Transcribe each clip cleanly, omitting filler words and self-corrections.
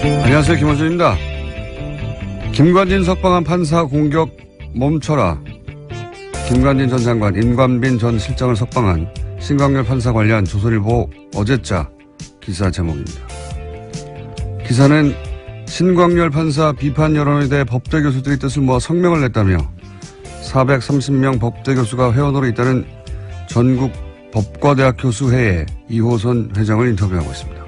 안녕하세요. 김원준입니다. 김관진 석방한 판사 공격 멈춰라. 김관진 전 장관, 임관빈 전 실장을 석방한 신광열 판사 관련 조선일보 어제자 기사 제목입니다. 기사는 신광열 판사 비판 여론에 대해 법대 교수들이 뜻을 모아 성명을 냈다며 430명 법대 교수가 회원으로 있다는 전국 법과대학 교수회의 이호선 회장을 인터뷰하고 있습니다.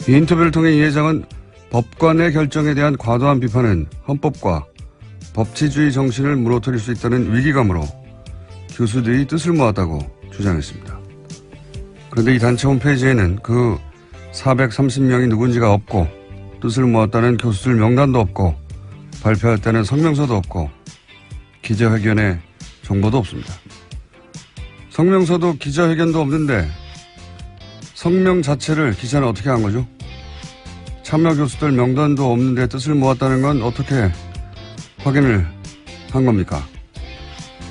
이 인터뷰를 통해 이 회장은 법관의 결정에 대한 과도한 비판은 헌법과 법치주의 정신을 무너뜨릴 수 있다는 위기감으로 교수들이 뜻을 모았다고 주장했습니다. 그런데 이 단체 홈페이지에는 그 430명이 누군지가 없고 뜻을 모았다는 교수들 명단도 없고 발표했다는 성명서도 없고 기자회견의 정보도 없습니다. 성명서도 기자회견도 없는데 성명 자체를 기자는 어떻게 한 거죠? 참여 교수들 명단도 없는데 뜻을 모았다는 건 어떻게 확인을 한 겁니까?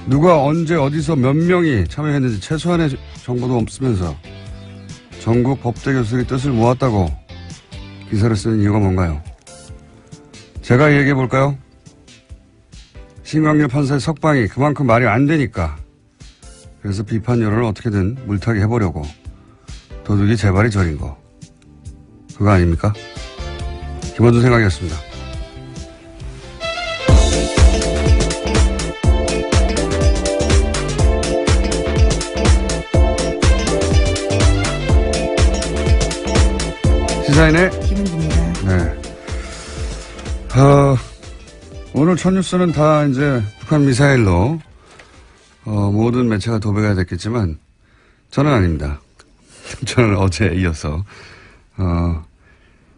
누가 언제 어디서 몇 명이 참여했는지 최소한의 정보도 없으면서 전국 법대 교수들이 뜻을 모았다고 기사를 쓰는 이유가 뭔가요? 제가 얘기해 볼까요? 신광열 판사의 석방이 그만큼 말이 안 되니까 그래서 비판 여론을 어떻게든 물타기 해보려고 도둑이 재발이 저린 거 그거 아닙니까? 김원준 생각이었습니다. 시사인의 김은주입니다. 네. 오늘 첫 뉴스는 다 이제 북한 미사일로 모든 매체가 도배가 됐겠지만 저는 아닙니다. 저는 어제 이어서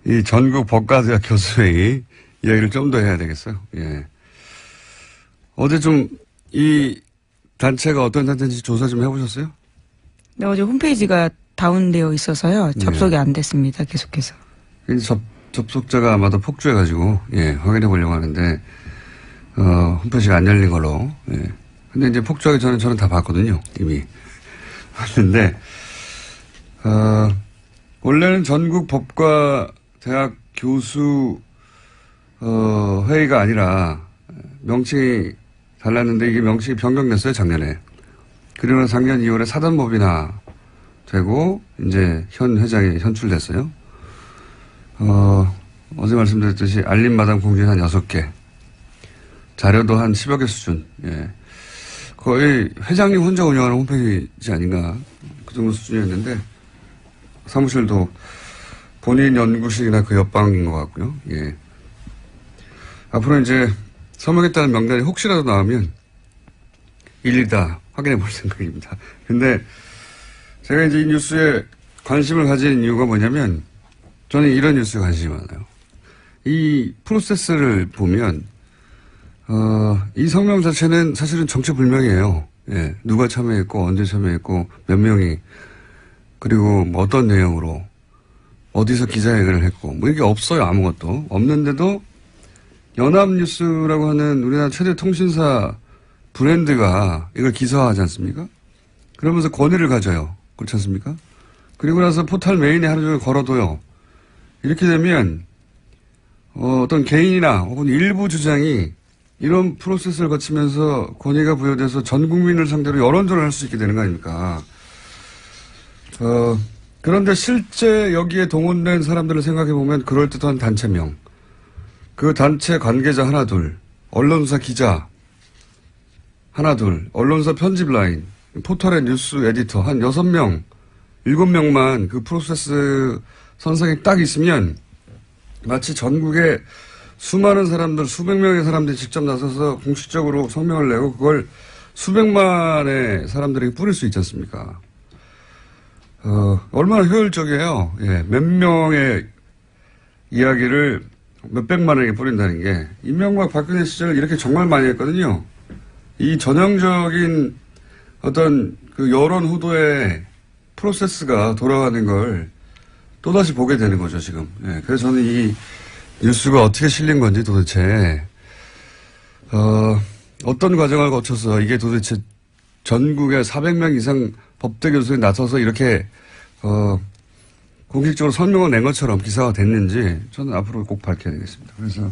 이 전국 법과대학 교수회의 이야기를 좀 더 해야 되겠어요. 예. 어제 좀 이 단체가 어떤 단체인지 조사 좀 해보셨어요? 네, 어제 홈페이지가 다운되어 있어서요. 접속이 안 됐습니다. 계속해서. 접속자가 아마도 폭주해가지고, 예, 확인해 보려고 하는데, 홈페이지가 안 열린 걸로, 예. 근데 이제 폭주하기 전에 저는 다 봤거든요. 이미. 봤는데, 원래는 전국 법과 대학 교수, 회의가 아니라, 명칭이 달랐는데 이게 명칭이 변경됐어요, 작년에. 그리고 작년 2월에 사단법인화 되고, 이제 현 회장이 선출됐어요. 어제 말씀드렸듯이 알림마당 공지는 한 6개. 자료도 한 10여 개 수준. 예. 거의 회장님 혼자 운영하는 홈페이지 아닌가. 그 정도 수준이었는데, 사무실도 본인 연구실이나 그 옆방인 것 같고요. 예. 앞으로 이제 서명했다는 명단이 혹시라도 나오면 일일이 다 확인해 볼 생각입니다. 근데 제가 이제 이 뉴스에 관심을 가진 이유가 뭐냐면 저는 이런 뉴스에 관심이 많아요. 이 프로세스를 보면, 이 성명 자체는 사실은 정체불명이에요. 예. 누가 참여했고, 언제 참여했고, 몇 명이, 그리고 뭐 어떤 내용으로, 어디서 기자회견을 했고, 뭐 이게 없어요. 아무것도. 없는데도 연합뉴스라고 하는 우리나라 최대 통신사 브랜드가 이걸 기사화하지 않습니까? 그러면서 권위를 가져요. 그렇지 않습니까? 그리고 나서 포털 메인에 하루 종일 걸어둬요. 이렇게 되면 어떤 개인이나 혹은 일부 주장이 이런 프로세스를 거치면서 권위가 부여돼서 전 국민을 상대로 여론전을 할 수 있게 되는 거 아닙니까? 그런데 실제 여기에 동원된 사람들을 생각해 보면 그럴듯한 단체명, 그 단체 관계자 하나 둘, 언론사 기자 하나 둘, 언론사 편집 라인, 포털의 뉴스 에디터 한 6명, 7명만 그 프로세스 선상에 딱 있으면 마치 전국에 수많은 사람들, 수백 명의 사람들이 직접 나서서 공식적으로 성명을 내고 그걸 수백만의 사람들에게 뿌릴 수 있지 않습니까? 얼마나 효율적이에요. 예, 몇 명의 이야기를 몇백만에게 뿌린다는 게. 이명박 박근혜 시절 이렇게 정말 많이 했거든요. 이 전형적인 어떤 그 여론 후도의 프로세스가 돌아가는 걸 또다시 보게 되는 거죠, 지금. 예, 그래서 저는 이 뉴스가 어떻게 실린 건지 도대체, 어떤 과정을 거쳐서 이게 도대체 전국에 400명 이상 법대 교수에 나서서 이렇게, 공식적으로 선명을 낸 것처럼 기사가 됐는지 저는 앞으로 꼭 밝혀야 되겠습니다. 그래서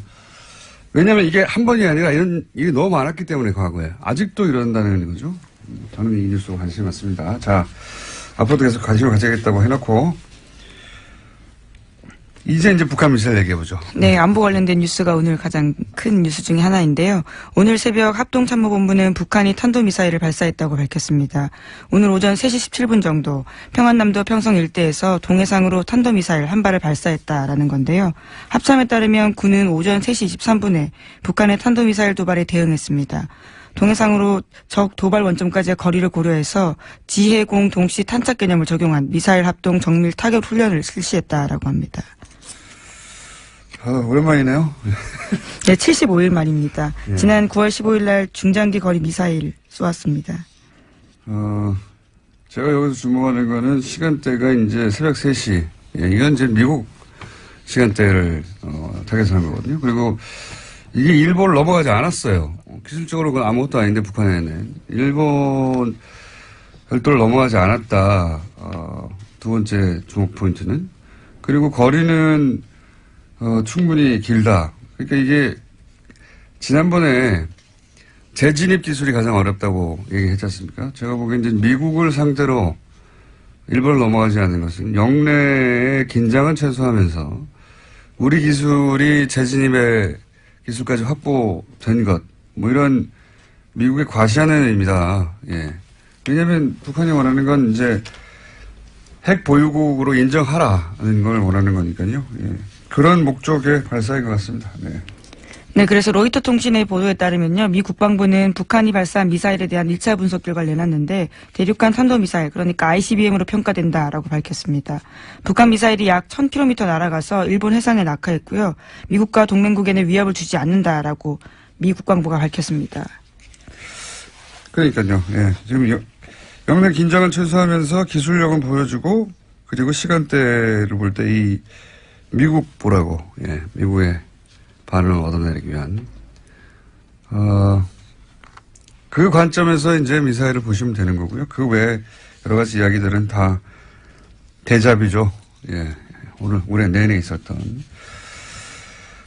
왜냐하면 이게 한 번이 아니라 이런 일이 너무 많았기 때문에 과거에 아직도 이런다는 거죠. 저는 이 뉴스에 관심이 많습니다. 자, 앞으로도 계속 관심을 가져야겠다고 해놓고 이제 북한 미사일 얘기해보죠. 네, 안보 관련된 뉴스가 오늘 가장 큰 뉴스 중에 하나인데요. 오늘 새벽 합동참모본부는 북한이 탄도미사일을 발사했다고 밝혔습니다. 오늘 오전 3시 17분 정도 평안남도 평성 일대에서 동해상으로 탄도미사일 한 발을 발사했다라는 건데요. 합참에 따르면 군은 오전 3시 23분에 북한의 탄도미사일 도발에 대응했습니다. 동해상으로 적 도발 원점까지의 거리를 고려해서 지해공 동시 탄착 개념을 적용한 미사일 합동 정밀 타격 훈련을 실시했다라고 합니다. 오랜만이네요. 네, 75일 만입니다. 예. 지난 9월 15일 날 중장기 거리 미사일 쏘았습니다. 제가 여기서 주목하는 거는 시간대가 이제 새벽 3시. 예, 이건 이제 미국 시간대를 타겟한 거거든요. 그리고 이게 일본을 넘어가지 않았어요. 기술적으로 그건 아무것도 아닌데 북한에는. 일본 별도를 넘어가지 않았다. 두 번째 주목 포인트는. 그리고 거리는 충분히 길다. 그러니까 이게 지난번에 재진입 기술이 가장 어렵다고 얘기했지 않습니까? 제가 보기엔 이제 미국을 상대로 일본을 넘어가지 않는 것은 영내의 긴장은 최소화하면서 우리 기술이 재진입의 기술까지 확보된 것, 뭐 이런 미국의 과시하는 의미다. 예. 왜냐하면 북한이 원하는 건 이제 핵 보유국으로 인정하라는 걸 원하는 거니까요. 예. 그런 목적의 발사인 것 같습니다. 네. 네, 그래서 로이터 통신의 보도에 따르면요. 미 국방부는 북한이 발사한 미사일에 대한 1차 분석 결과를 내놨는데 대륙간 탄도미사일, 그러니까 ICBM으로 평가된다라고 밝혔습니다. 북한 미사일이 약 1000km 날아가서 일본 해상에 낙하했고요. 미국과 동맹국에는 위협을 주지 않는다라고 미 국방부가 밝혔습니다. 그러니까요. 예. 지금 영내 긴장을 최소화하면서 기술력은 보여주고 그리고 시간대를 볼 때 이 미국 보라고, 예, 미국의 반응을 얻어내기 위한, 그 관점에서 이제 미사일을 보시면 되는 거고요. 그 외에 여러 가지 이야기들은 다 대잡이죠. 예, 올해 내내 있었던.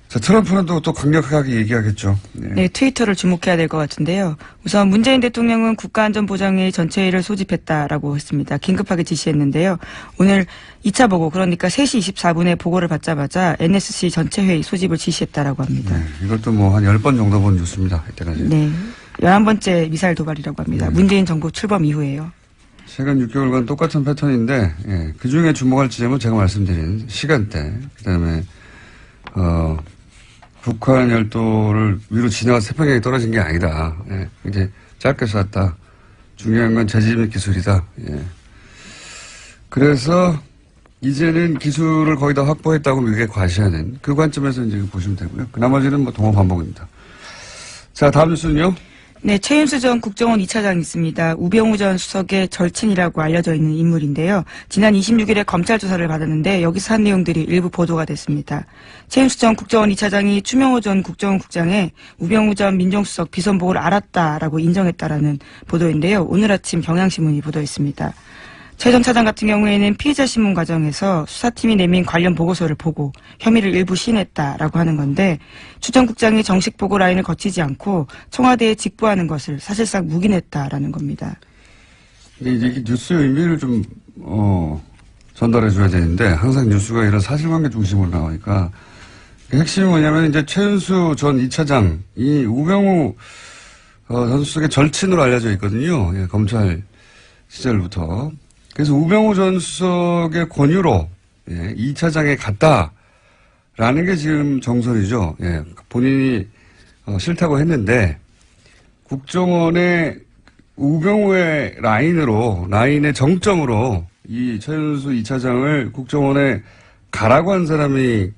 자, 트럼프는 또 강력하게 얘기하겠죠. 네. 네, 트위터를 주목해야 될 것 같은데요. 우선 문재인 대통령은 국가안전보장회의 전체회의를 소집했다라고 했습니다. 긴급하게 지시했는데요. 오늘 2차 보고, 그러니까 3시 24분에 보고를 받자마자 NSC 전체회의 소집을 지시했다라고 합니다. 네, 이것도 뭐 한 10번 정도 본 뉴스입니다. 이때까지. 네, 11번째 미사일 도발이라고 합니다. 네. 문재인 정부 출범 이후에요. 최근 6개월간 똑같은 패턴인데, 예, 그 중에 주목할 지점은 제가 말씀드린 시간대, 그 다음에, 북한 열도를 위로 지나가 태평양에 떨어진 게 아니다. 예, 이제 짧게 쐈다. 중요한 건 재진입 기술이다. 예. 그래서 이제는 기술을 거의 다 확보했다고 미국에 과시하는 그 관점에서 이제 보시면 되고요. 그 나머지는 뭐 동호 반복입니다. 자, 다음 뉴스는요. 네, 최윤수 전 국정원 2차장 있습니다. 우병우 전 수석의 절친이라고 알려져 있는 인물인데요. 지난 26일에 검찰 조사를 받았는데 여기서 한 내용들이 일부 보도가 됐습니다. 최윤수 전 국정원 2차장이 추명호 전 국정원 국장의 우병우 전 민정수석 비선보고를 알았다라고 인정했다라는 보도인데요. 오늘 아침 경향신문이 보도했습니다. 최 전 차장 같은 경우에는 피의자 신문 과정에서 수사팀이 내민 관련 보고서를 보고 혐의를 일부 시인했다라고 하는 건데 추 전 국장이 정식 보고 라인을 거치지 않고 청와대에 직보하는 것을 사실상 묵인했다라는 겁니다. 이제 뉴스의 의미를 좀 전달해 줘야 되는데 항상 뉴스가 이런 사실관계 중심으로 나오니까 핵심이 뭐냐면 이제 최윤수 전 2차장 이 우병우 전 수석의 절친으로 알려져 있거든요. 예, 검찰 시절부터. 그래서 우병우 전 수석의 권유로, 예, 2차장에 갔다라는 게 지금 정설이죠. 예, 본인이 싫다고 했는데 국정원의 우병우의 라인의 정점으로 이 최윤수 2차장을 국정원에 가라고 한 사람이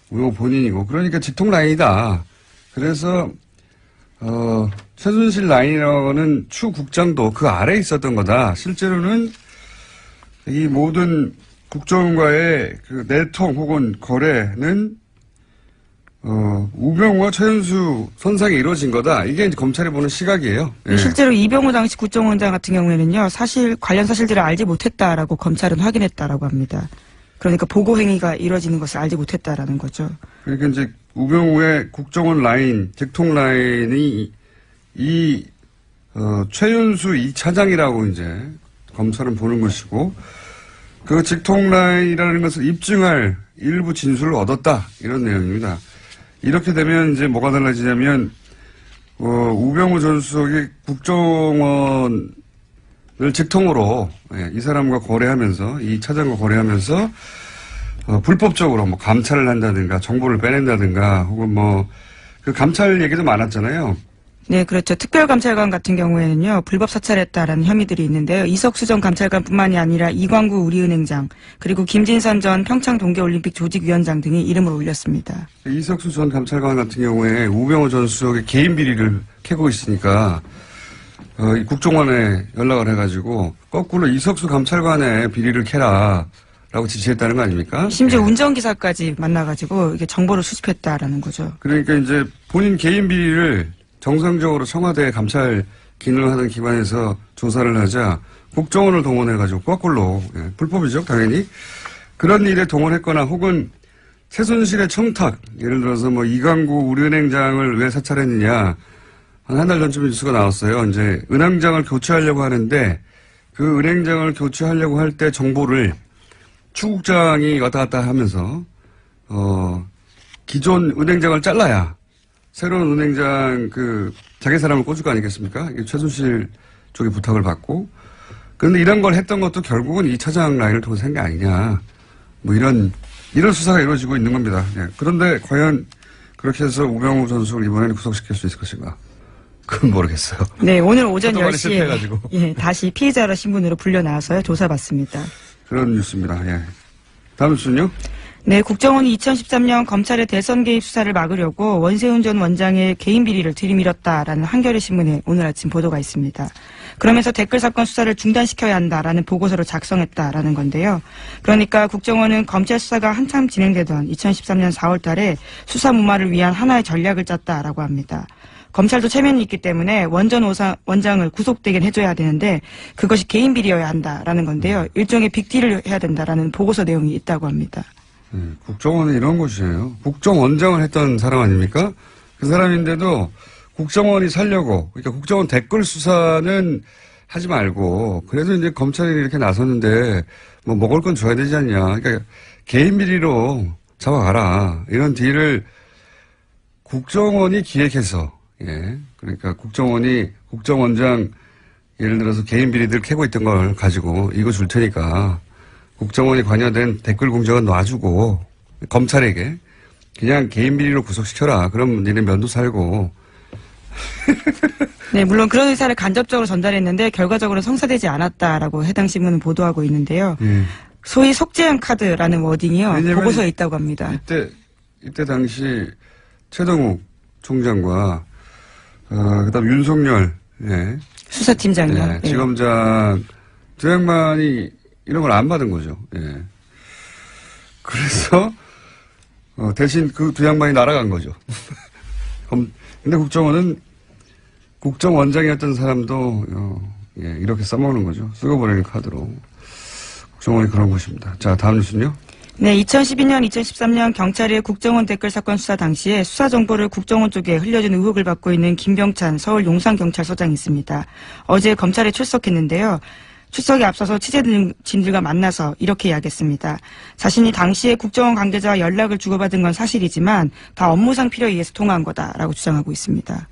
우병우 본인이고, 그러니까 직통 라인이다. 그래서 최순실 라인이라고는 추 국장도 그 아래에 있었던 거다. 실제로는 이 모든 국정원과의 그 내통 혹은 거래는 우병우와 최윤수 선상에 이루어진 거다. 이게 이제 검찰이 보는 시각이에요. 예. 실제로 이병우 당시 국정원장 같은 경우에는요, 관련 사실들을 알지 못했다라고 검찰은 확인했다라고 합니다. 그러니까 보고 행위가 이루어지는 것을 알지 못했다라는 거죠. 그러니까 이제 우병우의 국정원 라인, 직통 라인이 최윤수 이 차장이라고 이제 검찰은 보는 것이고, 그 직통 라인이라는 것을 입증할 일부 진술을 얻었다, 이런 내용입니다. 이렇게 되면 이제 뭐가 달라지냐면, 우병우 전 수석이 국정원을 직통으로, 이 사람과 거래하면서, 이 차장과 거래하면서, 불법적으로 뭐 감찰을 한다든가, 정보를 빼낸다든가, 혹은 그 감찰 얘기도 많았잖아요. 네, 그렇죠. 특별감찰관 같은 경우에는요, 불법 사찰했다라는 혐의들이 있는데요. 이석수 전 감찰관뿐만이 아니라 이광구 우리은행장, 그리고 김진선 전 평창 동계올림픽 조직위원장 등이 이름을 올렸습니다. 이석수 전 감찰관 같은 경우에 우병우 전 수석의 개인 비리를 캐고 있으니까, 국정원에 연락을 해가지고, 거꾸로 이석수 감찰관의 비리를 캐라. 라고 지시했다는 거 아닙니까? 심지어 운전기사까지 만나가지고 이게 정보를 수집했다라는 거죠. 그러니까 이제 본인 개인 비리를 정상적으로 청와대 감찰 기능을 하는 기관에서 조사를 하자 국정원을 동원해가지고 거꾸로, 불법이죠, 당연히. 그런 일에 동원했거나 혹은 최순실의 청탁, 예를 들어서 이광구 우리은행장을 왜 사찰했느냐. 한 달 전쯤에 뉴스가 나왔어요. 이제 은행장을 교체하려고 하는데 그 은행장을 교체하려고 할 때 정보를 추국장이 왔다 갔다 하면서, 기존 은행장을 잘라야 새로운 은행장 자기 사람을 꽂을 거 아니겠습니까? 최순실 쪽에 부탁을 받고. 그런데 이런 걸 했던 것도 결국은 이 차장 라인을 통해서 한 게 아니냐. 이런 수사가 이루어지고 있는 겁니다. 그런데 과연 그렇게 해서 우병우 전 수석을 이번에는 구속시킬 수 있을 것인가? 그건 모르겠어요. 네, 오늘 오전 하도 많이 10시에 다시 피의자라 신분으로 불려 나와서요, 조사받습니다. 그런 뉴스입니다. 다음 뉴스는요? 네, 국정원이 2013년 검찰의 대선 개입 수사를 막으려고 원세훈 전 원장의 개인 비리를 들이밀었다라는 한겨레 신문에 오늘 아침 보도가 있습니다. 그러면서 댓글 사건 수사를 중단시켜야 한다라는 보고서를 작성했다라는 건데요. 그러니까 국정원은 검찰 수사가 한참 진행되던 2013년 4월 달에 수사 무마를 위한 하나의 전략을 짰다라고 합니다. 검찰도 체면이 있기 때문에 원전 원장을 구속되긴 해줘야 되는데 그것이 개인 비리여야 한다라는 건데요. 일종의 빅딜을 해야 된다라는 보고서 내용이 있다고 합니다. 국정원은 이런 곳이에요. 국정원장을 했던 사람 아닙니까? 그 사람인데도 국정원이 살려고, 그러니까 국정원 댓글 수사는 하지 말고, 그래도 이제 검찰이 이렇게 나섰는데, 먹을 건 줘야 되지 않냐. 그러니까 개인 비리로 잡아가라. 이런 딜을 국정원이 기획해서, 그러니까 국정원장, 예를 들어서 개인 비리들 캐고 있던 걸 가지고 이거 줄 테니까 국정원이 관여된 댓글 공작은 놔주고 검찰에게 그냥 개인 비리로 구속시켜라. 그럼 니네 면도 살고. 네, 물론 그런 의사를 간접적으로 전달했는데 결과적으로 성사되지 않았다라고 해당 신문은 보도하고 있는데요. 소위 속재현 카드라는 워딩이요. 보고서에 있다고 합니다. 이때 당시 최동욱 총장과 그다음 윤석열 수사팀장이요. 지검장 두 양반이 이런 걸 안 받은 거죠. 그래서 대신 그 두 양반이 날아간 거죠. 근데 국정원은 국정원장이었던 사람도 이렇게 써먹는 거죠. 쓰고버리는 카드로. 국정원이 그런 곳입니다. 자, 다음 뉴스는요. 네, 2012년, 2013년 경찰의 국정원 댓글 사건 수사 당시에 수사 정보를 국정원 쪽에 흘려준 의혹을 받고 있는 김병찬 서울 용산경찰서장이 있습니다. 어제 검찰에 출석했는데요. 출석에 앞서서 취재진들과 만나서 이렇게 이야기했습니다. 자신이 당시에 국정원 관계자와 연락을 주고받은 건 사실이지만 다 업무상 필요에 의해서 통화한 거다라고 주장하고 있습니다.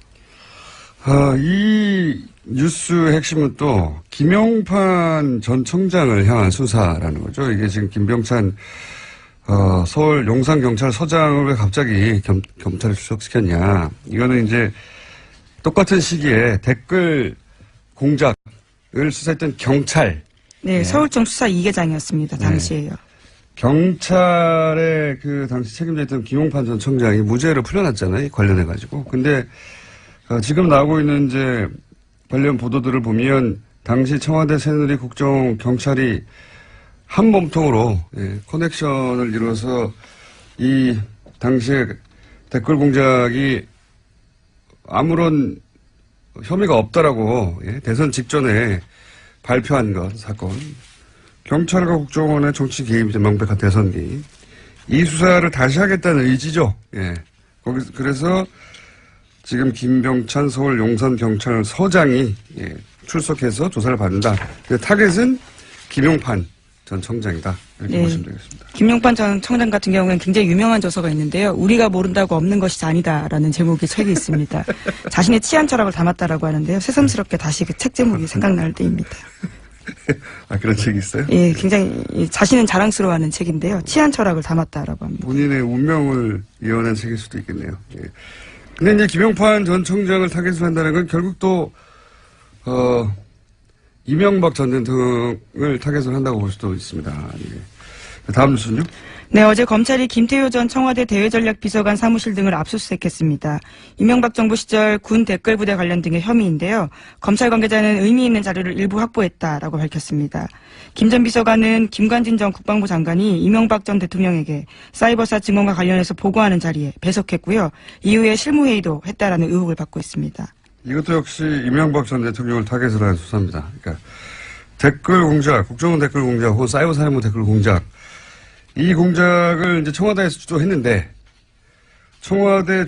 이 뉴스의 핵심은 또 김용판 전 청장을 향한 수사라는 거죠. 이게 지금 김병찬 서울 용산경찰서장을 왜 갑자기 검찰에 출석시켰냐. 이거는 이제 똑같은 시기에 댓글 공작을 수사했던 경찰. 네, 서울청 수사 2계장이었습니다. 당시에요. 경찰의 당시 책임져 있던 김용판 전 청장이 무죄로 풀려났잖아요. 관련해가지고. 근데 지금 나오고 있는 이제 관련 보도들을 보면 당시 청와대 새누리 국정 경찰이 한 몸통으로 커넥션을 이뤄서 이 당시에 댓글 공작이 아무런 혐의가 없다라고 대선 직전에 발표한 것 사건 경찰과 국정원의 정치 개입이 명백한 대선기. 이 수사를 다시 하겠다는 의지죠. 예. 그래서 지금 김병찬 서울 용산경찰서장이 예, 출석해서 조사를 받는다. 타겟은 김용판 전 청장이다. 이렇게 보시면 되겠습니다. 김용판 전 청장 같은 경우에는 굉장히 유명한 저서가 있는데요. 우리가 모른다고 없는 것이 아니다라는 제목의 책이 있습니다. 자신의 치안 철학을 담았다라고 하는데요. 새삼스럽게 다시 그 책 제목이 생각날 때입니다. 아, 그런 책이 있어요? 예, 굉장히 자신은 자랑스러워하는 책인데요. 치안 철학을 담았다라고 합니다. 본인의 운명을 이어낸 책일 수도 있겠네요. 예. 근데 이제 김용판 전 청장을 타겟으로 한다는 건 결국 또 이명박 전 대통령을 타겟으로 한다고 볼 수도 있습니다. 예. 다음 뉴스는요? 네, 어제 검찰이 김태효 전 청와대 대외전략비서관 사무실 등을 압수수색했습니다. 이명박 정부 시절 군 댓글부대 관련 등의 혐의인데요. 검찰 관계자는 의미 있는 자료를 일부 확보했다라고 밝혔습니다. 김 전 비서관은 김관진 전 국방부 장관이 이명박 전 대통령에게 사이버사 증언과 관련해서 보고하는 자리에 배석했고요. 이후에 실무회의도 했다라는 의혹을 받고 있습니다. 이것도 역시 이명박 전 대통령을 타겟으로 한 수사입니다. 그러니까 댓글 공작, 국정원 댓글 공작 혹은 사이버 사령부 댓글 공작. 이 공작을 이제 청와대에서 주도했는데 청와대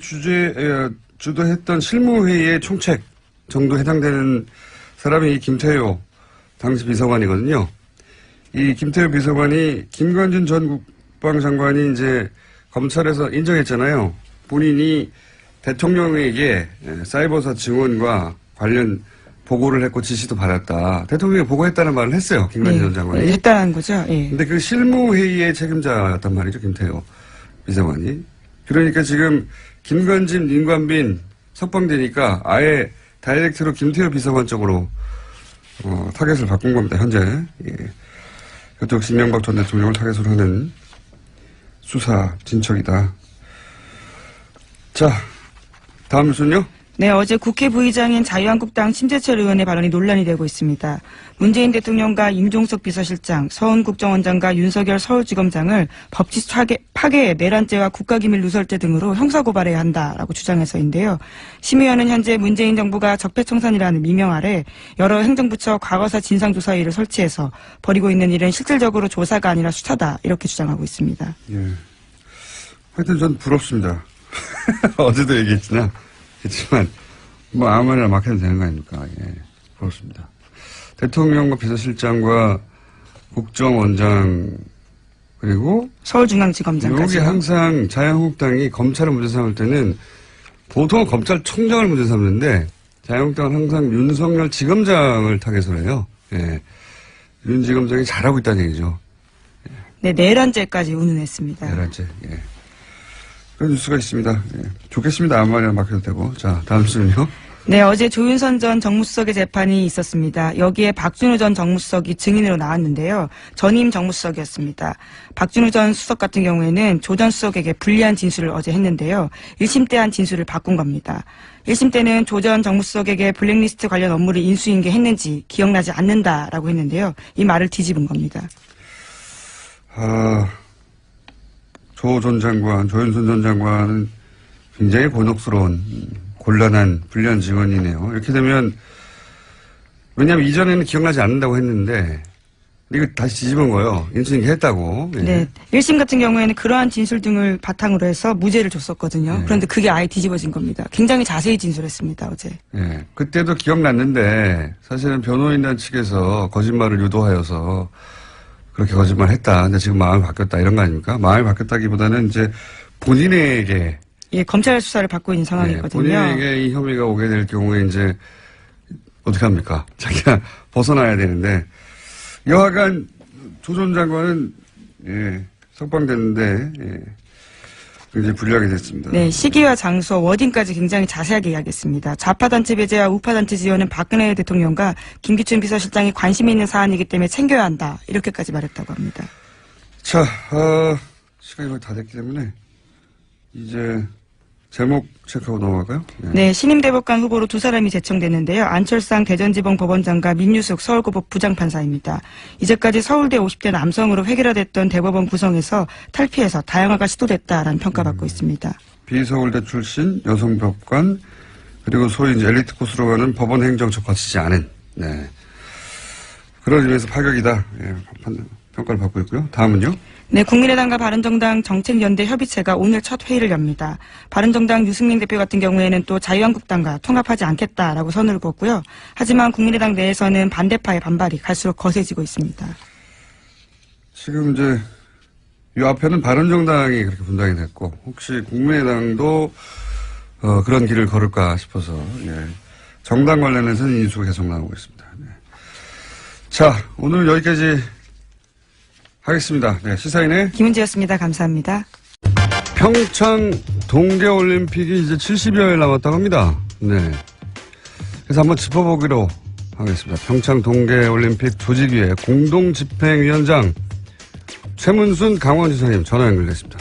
주도했던 실무회의의 총책 정도 해당되는 사람이 이 김태효 당시 비서관이거든요. 이 김태효 비서관이 김관진 전 국방장관이 이제 검찰에서 인정했잖아요. 본인이 대통령에게 사이버사 증언과 관련 보고를 했고 지시도 받았다. 대통령이 보고했다는 말을 했어요. 김관진 전 장관이. 했다는 거죠. 예. 근데 그 실무회의의 책임자였단 말이죠. 김태효 비서관이. 그러니까 지금 김관진, 임관빈 석방되니까 아예 다이렉트로 김태효 비서관 쪽으로 타겟을 바꾼 겁니다. 현재. 예. 이것도 역시 이명박 전 대통령을 타겟으로 하는 수사 진척이다. 자, 다음 뉴스는요? 네, 어제 국회 부의장인 자유한국당 심재철 의원의 발언이 논란이 되고 있습니다. 문재인 대통령과 임종석 비서실장, 서훈국정원장과 윤석열 서울지검장을 법치 파괴, 내란죄와 국가기밀 누설죄 등으로 형사고발해야 한다라고 주장해서인데요. 심 의원은 현재 문재인 정부가 적폐청산이라는 미명 아래 여러 행정부처 과거사 진상조사위를 설치해서 벌이고 있는 일은 실질적으로 조사가 아니라 수사다 이렇게 주장하고 있습니다. 예. 하여튼 전 부럽습니다. 어제도 얘기했지만 뭐 아무 말이나 막 해도 되는 거 아닙니까? 예, 그렇습니다. 대통령과 비서실장과 국정원장 그리고 서울중앙지검장까지. 여기 항상 자유한국당이 검찰을 문제 삼을 때는 보통은 검찰총장을 문제 삼는데 자유한국당은 항상 윤석열 지검장을 타겟으로 해요. 예, 윤 지검장이 잘하고 있다는 얘기죠. 네, 내란죄까지 운운했습니다. 내란죄. 예. 그런 뉴스가 있습니다. 예. 좋겠습니다. 아무 말이나 막 해도 되고. 자, 다음 뉴스는요. 네, 어제 조윤선 전 정무수석의 재판이 있었습니다. 여기에 박준우 전 정무수석이 증인으로 나왔는데요. 전임 정무수석이었습니다. 박준우 전 수석 같은 경우에는 조 전 수석에게 불리한 진술을 어제 했는데요. 1심 때 한 진술을 바꾼 겁니다. 1심 때는 조 전 정무수석에게 블랙리스트 관련 업무를 인수인계했는지 기억나지 않는다라고 했는데요. 이 말을 뒤집은 겁니다. 조 전 장관, 조윤선 전 장관은 굉장히 곤혹스러운, 곤란한, 불리한 증언이네요. 이렇게 되면, 왜냐하면 이전에는 기억나지 않는다고 했는데, 이거 다시 뒤집은 거예요. 인수인계 했다고. 예. 네. 1심 같은 경우에는 그러한 진술 등을 바탕으로 해서 무죄를 줬었거든요. 네. 그런데 그게 아예 뒤집어진 겁니다. 굉장히 자세히 진술했습니다, 어제. 예. 그때도 기억났는데, 사실은 변호인단 측에서 거짓말을 유도하여서, 그렇게 거짓말 했다. 근데 지금 마음이 바뀌었다. 이런 거 아닙니까? 마음이 바뀌었다기보다는 이제 본인에게. 예, 검찰 수사를 받고 있는 상황이거든요. 본인에게 이 혐의가 오게 될 경우에 이제 어떻게 합니까? 자기가 벗어나야 되는데. 여하간 조 전 장관은, 예, 석방됐는데, 예, 굉장히 불리하게 됐습니다. 네, 시기와 장소, 워딩까지 굉장히 자세하게 이야기했습니다. 좌파단체 배제와 우파단체 지원은 박근혜 대통령과 김기춘 비서실장이 관심이 있는 사안이기 때문에 챙겨야 한다. 이렇게까지 말했다고 합니다. 자, 시간이 거의 다 됐기 때문에 이제 제목 체크하고 넘어갈까요? 네, 신임 대법관 후보로 두 사람이 제청됐는데요. 안철상 대전지방 법원장과 민유숙 서울고법 부장판사입니다. 이제까지 서울대 50대 남성으로 획일화됐던 대법원 구성에서 탈피해서 다양화가 시도됐다라는 평가받고 있습니다. 비서울대 출신 여성 법관 그리고 소위 이제 엘리트 코스로 가는 법원 행정처 거치지 않은. 네. 그런 의미에서 파격이다. 예, 평가를 받고 있고요. 다음은요. 네, 국민의당과 바른정당 정책연대 협의체가 오늘 첫 회의를 엽니다. 바른정당 유승민 대표 같은 경우에는 또 자유한국당과 통합하지 않겠다라고 선을 그었고요. 하지만 국민의당 내에서는 반대파의 반발이 갈수록 거세지고 있습니다. 지금 이제 이 앞에는 바른정당이 그렇게 분당이 됐고 혹시 국민의당도 그런 길을 걸을까 싶어서 예. 정당 관련해서는 인수가 계속 나오고 있습니다. 네. 자, 오늘 여기까지 하겠습니다. 네, 시사인의 김은지였습니다. 감사합니다. 평창 동계올림픽이 이제 70여일 남았다고 합니다. 네. 그래서 한번 짚어보기로 하겠습니다. 평창 동계올림픽 조직위의 공동집행위원장 최문순 강원지사님 전화 연결됐습니다.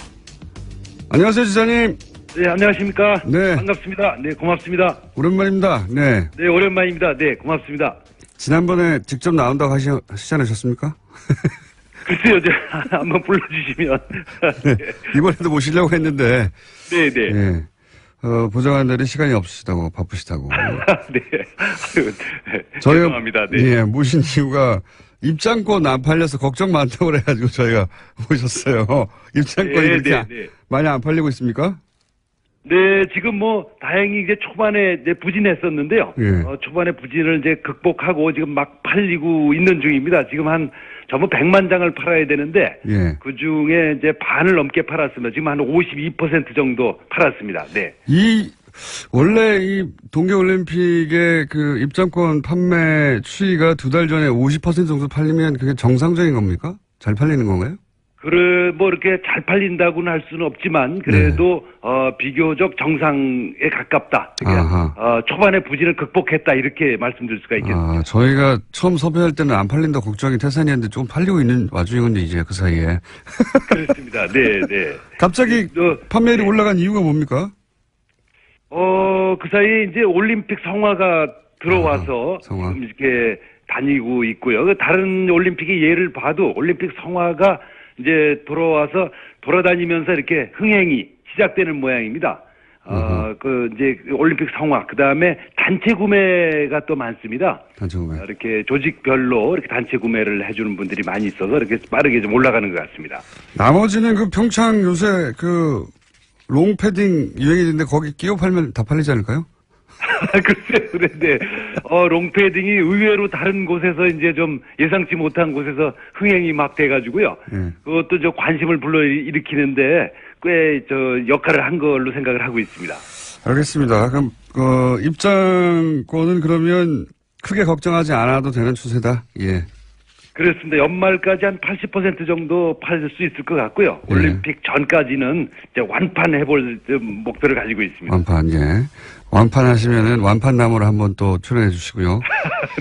안녕하세요, 지사님. 네, 안녕하십니까. 네. 반갑습니다. 네, 고맙습니다. 오랜만입니다. 네. 네, 오랜만입니다. 네, 고맙습니다. 지난번에 직접 나온다고 하시지 않으셨습니까? 글쎄요, 한번 불러주시면. 네. 이번에도 모시려고 했는데. 네, 네. 네. 보좌관들이 시간이 없으시다고, 바쁘시다고. 네. 아유, 저희가, 죄송합니다. 네. 예, 모신 입장권 안 팔려서 걱정 많다고 그래가지고 저희가 모셨어요. 입장권이 네, 그렇게 네. 많이 안 팔리고 있습니까? 네, 지금 다행히 이제 초반에 이제 부진했었는데요. 예. 초반에 부진을 이제 극복하고 지금 막 팔리고 있는 중입니다. 지금 전부 100만 장을 팔아야 되는데. 예. 그 중에 이제 반을 넘게 팔았습니다. 지금 한 52% 정도 팔았습니다. 네. 원래 이 동계올림픽의 그 입장권 판매 추이가 2달 전에 50% 정도 팔리면 그게 정상적인 겁니까? 잘 팔리는 건가요? 이렇게 잘 팔린다고는 할 수는 없지만, 그래도, 비교적 정상에 가깝다. 그러니까, 초반에 부진을 극복했다. 이렇게 말씀드릴 수가 있겠습니다. 저희가 처음 섭외할 때는 안 팔린다 걱정이 태산이었는데 좀 팔리고 있는 와중이군요, 이제 그 사이에. 그렇습니다. 네, 네. 갑자기 판매율이 올라간 이유가 뭡니까? 그 사이에 이제 올림픽 성화가 들어와서 성화. 지금 이렇게 다니고 있고요. 다른 올림픽의 예를 봐도 올림픽 성화가 이제 들어와서 돌아다니면서 이렇게 흥행이 시작되는 모양입니다. 이제 올림픽 성화, 그 다음에 단체 구매가 또 많습니다. 단체 구매. 이렇게 조직별로 이렇게 단체 구매를 해주는 분들이 많이 있어서 이렇게 빠르게 좀 올라가는 것 같습니다. 나머지는 그 평창 요새 롱패딩 유행이 있는데 거기 끼워 팔면 다 팔리지 않을까요? 글쎄요, 그런데, 롱패딩이 의외로 다른 곳에서 이제 좀 예상치 못한 곳에서 흥행이 막 돼가지고요. 그것도 관심을 불러일으키는데 꽤 역할을 한 걸로 생각을 하고 있습니다. 알겠습니다. 그럼, 입장권은 그러면 크게 걱정하지 않아도 되는 추세다. 예. 그렇습니다. 연말까지 한 80% 정도 팔 수 있을 것 같고요. 예. 올림픽 전까지는 이제 완판해볼 목표를 가지고 있습니다. 완판, 예. 완판하시면은 완판나무를 한번 또 출연해 주시고요.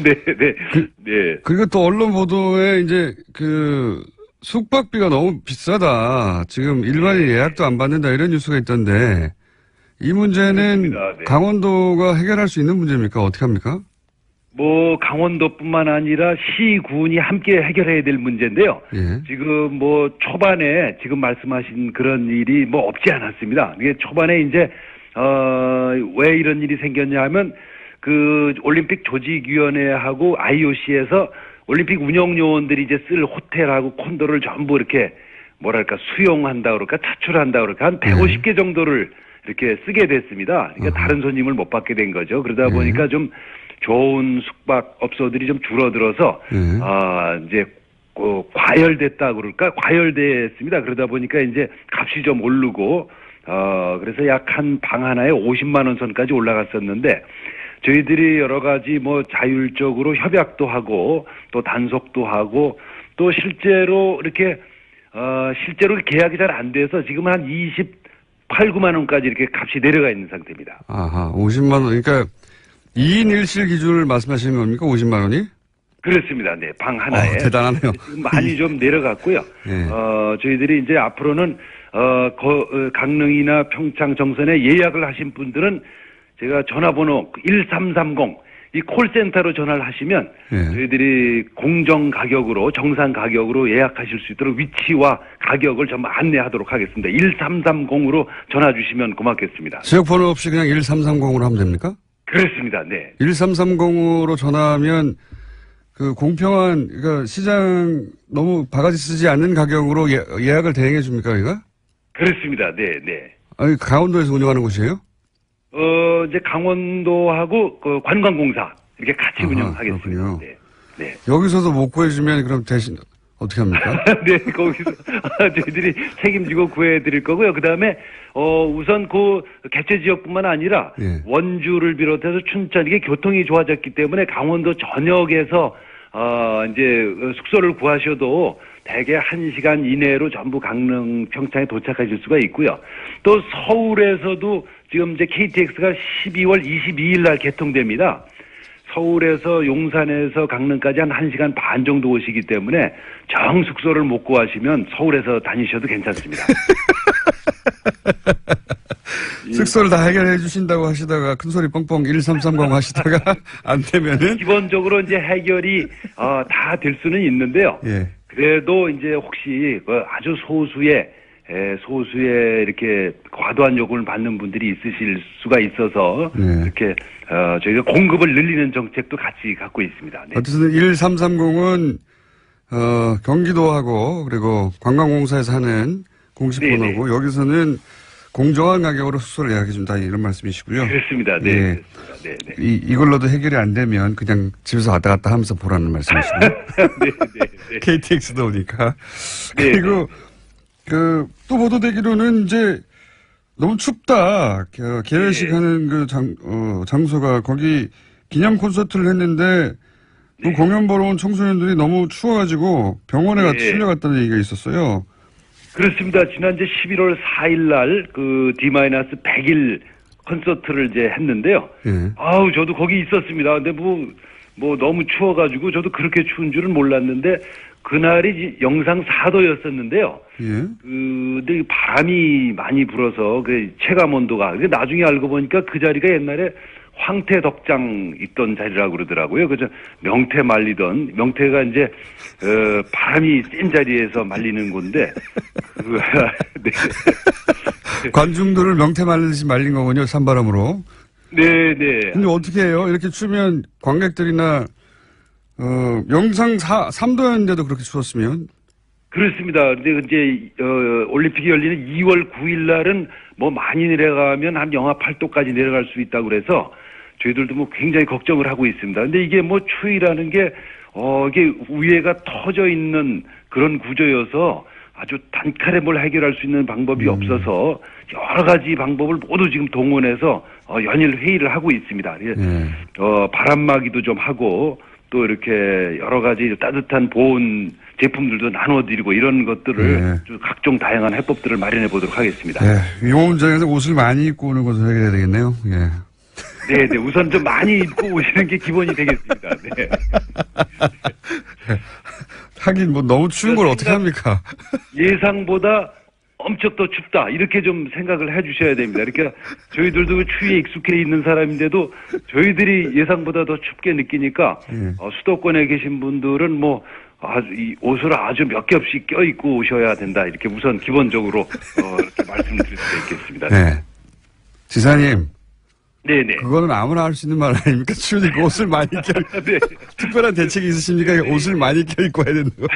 네, 네. 네. 그리고 또 언론 보도에 이제 숙박비가 너무 비싸다. 지금 일반인 예약도 안 받는다 이런 뉴스가 있던데 이 문제는 네. 강원도가 해결할 수 있는 문제입니까? 어떻게 합니까? 강원도뿐만 아니라 시, 군이 함께 해결해야 될 문제인데요. 예. 지금 초반에 지금 말씀하신 그런 일이 없지 않았습니다. 이게 초반에 이제, 왜 이런 일이 생겼냐 하면 올림픽 조직위원회하고 IOC에서 올림픽 운영요원들이 이제 쓸 호텔하고 콘도를 전부 이렇게 수용한다 그럴까 차출한다 그럴까 한 150개 정도를 이렇게 쓰게 됐습니다. 그러니까 다른 손님을 못 받게 된 거죠. 그러다 보니까 좀 좋은 숙박업소들이 좀 줄어들어서, 이제, 과열됐다 그럴까? 과열됐습니다. 그러다 보니까 이제 값이 좀 오르고, 그래서 약 한 방 하나에 50만 원 선까지 올라갔었는데, 저희들이 여러 가지 자율적으로 협약도 하고, 또 단속도 하고, 또 실제로 이렇게, 실제로 계약이 잘 안 돼서 지금 한 28, 9만 원까지 이렇게 값이 내려가 있는 상태입니다. 50만 원. 그러니까 2인 1실 기준을 말씀하시는 겁니까? 50만 원이? 그렇습니다. 네, 방 하나에. 대단하네요. 많이 좀 내려갔고요. 네. 저희들이 이제 앞으로는, 강릉이나 평창 정선에 예약을 하신 분들은 제가 전화번호 1330, 이 콜센터로 전화를 하시면 저희들이 공정 가격으로, 정상 가격으로 예약하실 수 있도록 위치와 가격을 전부 안내하도록 하겠습니다. 1330으로 전화 주시면 고맙겠습니다. 지역번호 없이 그냥 1330으로 하면 됩니까? 그렇습니다. 네. 1330으로 전화하면 그 공평한, 그러니까 시장 너무 바가지 쓰지 않는 가격으로 예약을 대행해 줍니까, 여기가? 그렇습니다. 네, 네. 아니, 강원도에서 운영하는 곳이에요? 이제 강원도하고 그 관광공사 이렇게 같이 아하, 운영하겠습니다. 그렇군요. 네. 네. 여기서도 못 구해주면 그럼 대신 어떻게 합니까? 네, 거기서 저희들이 책임지고 구해드릴 거고요. 그 다음에 우선 그 개최 지역뿐만 아니라 예. 원주를 비롯해서 춘천 이게 교통이 좋아졌기 때문에 강원도 전역에서 이제 숙소를 구하셔도 대개 1시간 이내로 전부 강릉 평창에 도착하실 수가 있고요. 또 서울에서도 지금 이제 KTX가 12월 22일 날 개통됩니다. 서울에서 용산에서 강릉까지 한 1시간 반 정도 오시기 때문에 정 숙소를 못 구하시면 서울에서 다니셔도 괜찮습니다. 숙소를 다 해결해 주신다고 하시다가 큰소리 뻥뻥 1330 하시다가 안 되면은 기본적으로 이제 해결이 다 될 수는 있는데요. 예. 그래도 이제 혹시 아주 소수의 이렇게 과도한 요금을 받는 분들이 있으실 수가 있어서 네. 이렇게 저희가 공급을 늘리는 정책도 같이 갖고 있습니다. 네. 어쨌든 1330은 경기도하고 그리고 관광공사에서 하는 공식 네네. 번호고 여기서는 공정한 가격으로 숙소를 예약해 준다 이런 말씀이시고요. 그렇습니다. 네. 예. 그렇습니다. 네, 네. 이걸로도 해결이 안 되면 그냥 집에서 왔다 갔다 하면서 보라는 말씀이시고요. 네, 네, 네. KTX도 오니까. 네, 그리고 또 보도되기로는 이제 너무 춥다. 개회식 네. 하는 그 장소가 거기 기념 콘서트를 했는데 그 네. 공연 보러 온 청소년들이 너무 추워가지고 병원에 네. 실려갔다는 얘기가 있었어요. 그렇습니다. 지난 이제 11월 4일 날 그 D-100일 콘서트를 이제 했는데요. 예. 아우, 저도 거기 있었습니다. 근데 뭐 너무 추워가지고 저도 그렇게 추운 줄은 몰랐는데 그날이 영상 4도였었는데요. 예. 근데 바람이 많이 불어서 그 체감 온도가 나중에 알고 보니까 그 자리가 옛날에 황태 덕장 있던 자리라고 그러더라고요. 그저 명태가 이제 바람이 센 자리에서 말리는 건데 네. 관중들을 명태 말리듯이 말린 거군요. 산바람으로. 네, 네. 근데 어떻게 해요? 이렇게 추면 관객들이나 영상 3도였는데도 그렇게 추웠으면? 그렇습니다. 근데 이제 올림픽이 열리는 2월 9일 날은 뭐 많이 내려가면 한 영하 8도까지 내려갈 수 있다고 그래서 저희들도 뭐 굉장히 걱정을 하고 있습니다. 근데 이게 뭐 추위라는 게 이게 위에가 터져 있는 그런 구조여서 아주 단칼에 뭘 해결할 수 있는 방법이 없어서 여러 가지 방법을 모두 지금 동원해서 연일 회의를 하고 있습니다. 예. 바람막이도 좀 하고 또 이렇게 여러 가지 따뜻한 보온 제품들도 나눠드리고 이런 것들을 네. 좀 각종 다양한 해법들을 마련해 보도록 하겠습니다. 예. 위험장에서 옷을 많이 입고 오는 것을 해결해야 되겠네요. 예. 네, 네. 우선 좀 많이 입고 오시는 게 기본이 되겠습니다. 네. 하긴 뭐 너무 추운 걸 어떻게 합니까? 예상보다 엄청 더 춥다. 이렇게 좀 생각을 해 주셔야 됩니다. 그러니까 저희들도 그 추위에 익숙해 있는 사람인데도 저희들이 예상보다 더 춥게 느끼니까 예. 수도권에 계신 분들은 뭐 이 옷을 아주 몇 겹씩 껴입고 오셔야 된다. 이렇게 우선 기본적으로 이렇게 말씀드릴 수가 있겠습니다. 네. 지사님, 네네. 그거는 아무나 할 수 있는 말 아닙니까? 추우니까 옷을 많이 네. 특별한 대책이 있으십니까? 옷을 많이 껴입고 해야 된다고.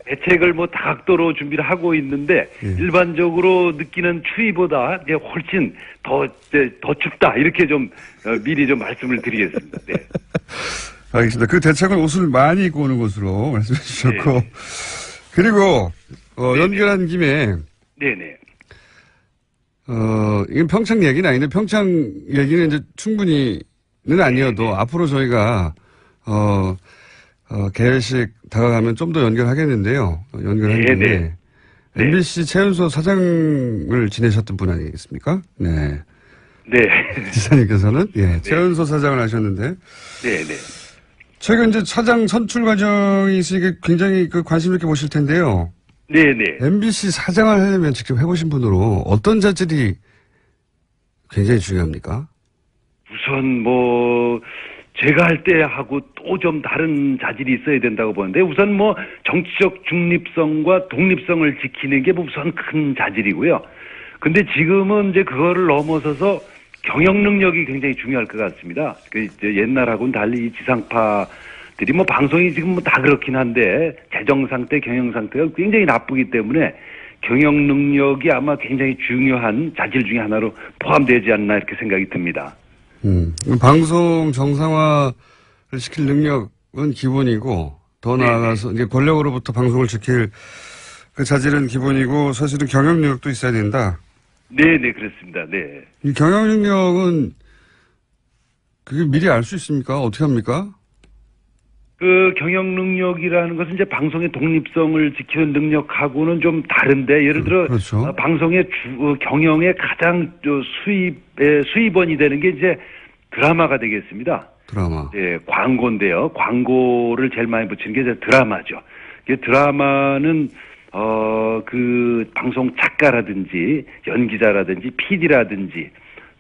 대책을 뭐 다각도로 준비를 하고 있는데 예. 일반적으로 느끼는 추위보다 이제 훨씬 더 춥다. 이렇게 좀 미리 좀 말씀을 드리겠습니다. 네. 알겠습니다. 그 대책은 옷을 많이 입고 오는 것으로 말씀해 주셨고. 네. 그리고, 연결한 김에, 네네. 이건 평창 얘기는 아닌데, 평창 얘기는 이제 충분히는 아니어도 앞으로 저희가, 개회식 다가가면 좀 더 연결하겠는데요. 연결한 김에. 네. MBC 최연소 사장을 지내셨던 분 아니겠습니까? 네. 네. 지사님께서는, 예, 최연소 사장을 하셨는데, 네네. 최근 이제 사장 선출 과정이 있으니까 굉장히 관심 있게 보실 텐데요. 네네. MBC 사장을 하려면 직접 해보신 분으로 어떤 자질이 굉장히 중요합니까? 우선 뭐 제가 할 때 하고 또 좀 다른 자질이 있어야 된다고 보는데 우선 뭐 정치적 중립성과 독립성을 지키는 게 우선 큰 자질이고요. 근데 지금은 이제 그거를 넘어서서 경영 능력이 굉장히 중요할 것 같습니다. 그 이제 옛날하고는 달리 이 지상파 분들이 뭐 방송이 지금 뭐 다 그렇긴 한데 재정 상태, 경영 상태가 굉장히 나쁘기 때문에 경영 능력이 아마 굉장히 중요한 자질 중에 하나로 포함되지 않나 이렇게 생각이 듭니다. 방송 정상화를 시킬 능력은 기본이고 더 나아가서 이제 권력으로부터 방송을 지킬 그 자질은 기본이고 사실은 경영 능력도 있어야 된다. 네, 그렇습니다. 네. 이 경영 능력은 그게 미리 알 수 있습니까? 어떻게 합니까? 그 경영 능력이라는 것은 이제 방송의 독립성을 지키는 능력하고는 좀 다른데 예를 들어 그렇죠. 방송의 경영의 가장 수입원이 되는 게 이제 드라마가 되겠습니다. 드라마. 예, 광고인데요. 광고를 제일 많이 붙이는 게 이제 드라마죠. 이게 드라마는 그 방송 작가라든지 연기자라든지 PD라든지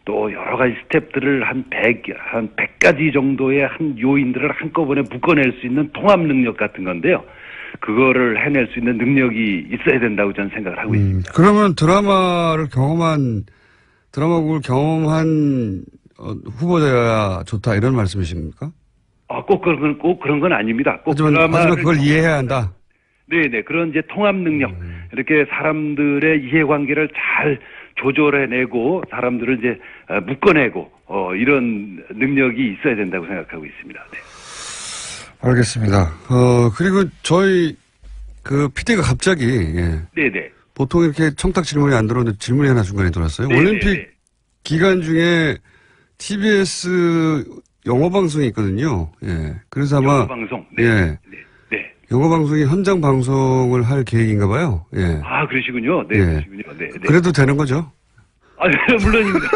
또 여러 가지 스텝들을 한 100가지 정도의 한 요인들을 한꺼번에 묶어낼 수 있는 통합 능력 같은 건데요. 그거를 해낼 수 있는 능력이 있어야 된다고 저는 생각을 하고 있습니다. 그러면 드라마국을 경험한 후보자야 좋다 이런 말씀이십니까? 꼭 그런 건 아닙니다. 꼭 하지만 그걸 이해해야 한다. 네네. 그런 이제 통합 능력. 이렇게 사람들의 이해관계를 잘 조절해내고 사람들을 이제 묶어내고 이런 능력이 있어야 된다고 생각하고 있습니다. 네. 알겠습니다. 그리고 저희 그 PD가 갑자기 네네. 보통 이렇게 청탁 질문이 안 들어오는데 질문이 하나 중간에 들어왔어요. 네네네. 올림픽 기간 중에 TBS 영어 방송이 있거든요. 예. 그래서 아마 영어 방송. 네. 네. 영어 방송이 현장 방송을 할 계획인가 봐요. 예. 아, 그러시군요. 네, 그러시군요. 네. 그래도 되는 거죠? 아, 네, 물론입니다.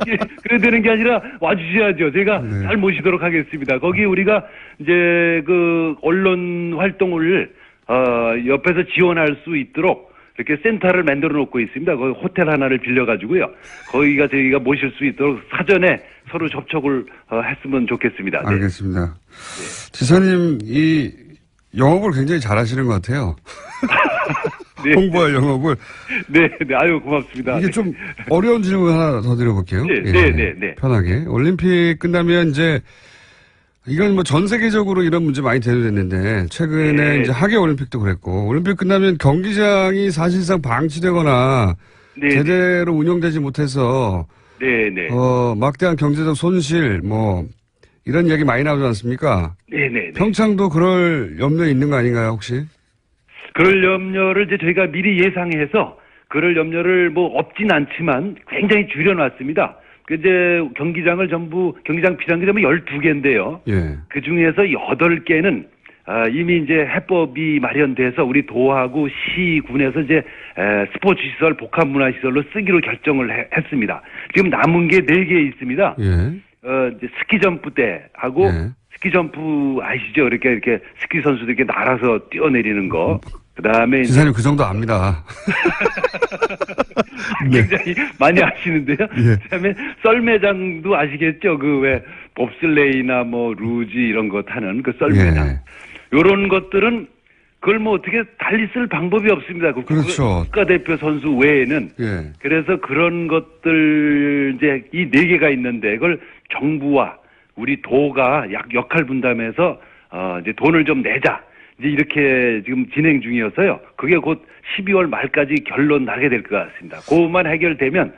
예, 그래도 되는 게 아니라 와주셔야죠. 제가 잘 모시도록 하겠습니다. 거기 우리가 이제 그 언론 활동을 옆에서 지원할 수 있도록 이렇게 센터를 만들어 놓고 있습니다. 거기 호텔 하나를 빌려가지고요. 거기가 저희가 모실 수 있도록 사전에 서로 접촉을 했으면 좋겠습니다. 네. 알겠습니다. 지사님, 이 영업을 굉장히 잘하시는 것 같아요. 네. 홍보할 영업을. 네, 아유, 고맙습니다. 이게 좀 어려운 질문 하나 더 드려볼게요. 네. 편하게. 올림픽 끝나면 이제 이건 뭐 전 세계적으로 이런 문제 많이 대두됐는데 최근에 이제 하계 올림픽도 그랬고 올림픽 끝나면 경기장이 사실상 방치되거나 제대로 운영되지 못해서 막대한 경제적 손실 뭐 이런 이야기 많이 나오지 않습니까? 네. 평창도 그럴 염려에 있는 거 아닌가요, 혹시? 그럴 염려를 이제 저희가 미리 예상해서 그럴 염려를 뭐 없진 않지만 굉장히 줄여놨습니다. 이제 경기장 비상기장은 12개인데요. 예. 그 중에서 8개는 이미 이제 해법이 마련돼서 우리 도하고 시군에서 이제 스포츠 시설, 복합 문화 시설로 쓰기로 결정을 했습니다. 지금 남은 게 4개 있습니다. 예. 이제 스키 점프 때 하고 스키 점프 아시죠? 이렇게 스키 선수들 이렇게 날아서 뛰어내리는 거. 그다음에 지사님 그 정도 압니다. 굉장히 많이 아시는데요. 그다음에 썰매장도 아시겠죠? 그 왜 봅슬레이나 뭐 루지 이런 거 타는 그 썰매장. 요런 것들은 그걸 뭐 어떻게 달리 쓸 방법이 없습니다. 그렇죠. 국가대표 선수 외에는. 그래서 그런 것들 이제 이 4개가 있는데 그걸 정부와 우리 도가 역할 분담해서 이제 돈을 좀 내자. 이제 이렇게 지금 진행 중이어서요. 그게 곧 12월 말까지 결론 나게 될 것 같습니다. 그것만 해결되면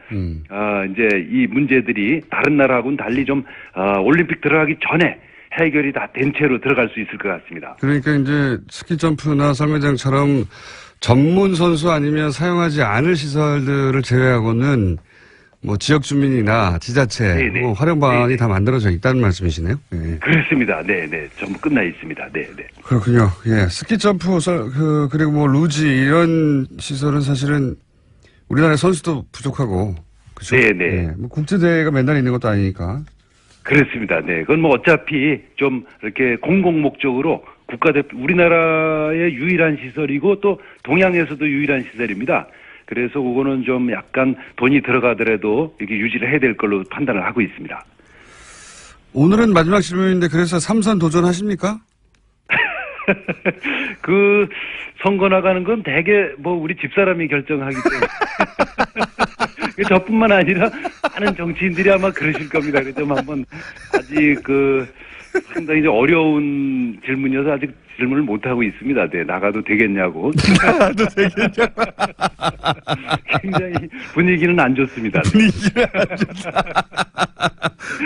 이제 이 문제들이 다른 나라하고는 달리 좀 올림픽 들어가기 전에 해결이 다 된 채로 들어갈 수 있을 것 같습니다. 그러니까 이제 스키 점프나 썰매장처럼 전문 선수 아니면 사용하지 않을 시설들을 제외하고는 뭐 지역 주민이나 지자체 뭐 활용 방안이 다 만들어져 있다는 말씀이시네요. 네. 그렇습니다. 네. 전부 끝나 있습니다. 네. 그렇군요. 예. 스키 점프, 그리고 뭐 루지 이런 시설은 사실은 우리나라의 선수도 부족하고 그렇죠? 네. 뭐 국제대회가 맨날 있는 것도 아니니까. 그렇습니다. 네. 그건 뭐 어차피 좀 이렇게 공공 목적으로 국가대표 우리나라의 유일한 시설이고 또 동양에서도 유일한 시설입니다. 그래서 그거는 좀 약간 돈이 들어가더라도 이렇게 유지를 해야 될 걸로 판단을 하고 있습니다. 오늘은 마지막 질문인데 그래서 3선 도전하십니까? 그 선거 나가는 건 대개 뭐 우리 집사람이 결정하기 때문에 저뿐만 아니라 많은 정치인들이 아마 그러실 겁니다. 그래서 한번 아직 상당히 이제 어려운 질문이어서 아직 질문을 못 하고 있습니다. 네, 나가도 되겠냐고. 나도 되겠냐. 굉장히 분위기는 안 좋습니다.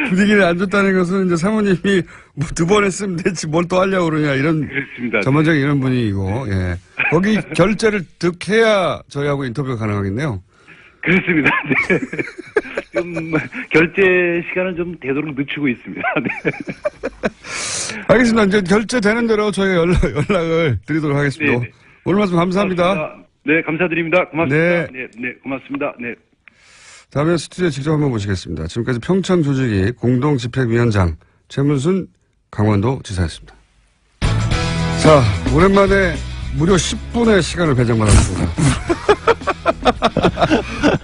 분위기를 안 좋다는 것은 이제 사모님이 뭐 2번 했으면 됐지 뭘 또 하려고 그러냐 이런 그렇습니다. 전반적인 이런 분위기고, 예. 거기 결제를 득해야 저희하고 인터뷰가 가능하겠네요. 그렇습니다. 네. 좀 결제 시간을 좀 되도록 늦추고 있습니다. 네. 알겠습니다. 이제 결제되는 대로 저희가 연락을 드리도록 하겠습니다. 네네. 오늘 말씀 감사합니다. 고맙습니다. 네, 감사드립니다. 고맙습니다. 네. 네, 고맙습니다. 네. 다음에 스튜디오에 직접 한번 모시겠습니다. 지금까지 평창조직위 공동집행위원장 최문순 강원도 지사였습니다. 자, 오랜만에 무려 10분의 시간을 배정받았습니다.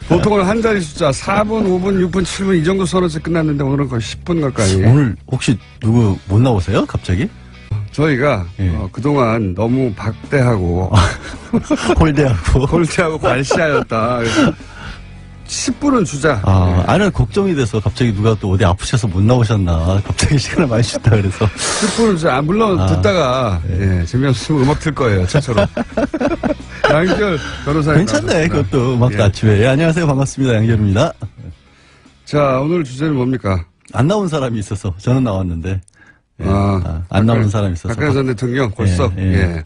보통은 한 자리 숫자 4분, 5분, 6분, 7분 이 정도 선에서 끝났는데 오늘은 거의 10분 가까이. 오늘 혹시 누구 못 나오세요? 갑자기? 저희가 예. 그동안 너무 박대하고 홀대하고. 홀대하고 발시하였다. 그래서 10분은 주자. 아는 걱정이 돼서 갑자기 누가 또 어디 아프셔서 못 나오셨나. 갑자기 시간을 많이 줬다 그래서. 10분은 주자. 물론 듣다가 예, 재미없으면 음악 틀 거예요. 최초로. 양결 변호사님. 괜찮네. 그것도 음악도 예. 아침에. 예, 안녕하세요. 반갑습니다. 양결입니다. 자, 오늘 주제는 뭡니까? 안 나온 사람이 있어서 저는 나왔는데. 예, 아, 안 나오는 사람이 있어서. 박근혜 전 대통령 골석. 예, 예. 예.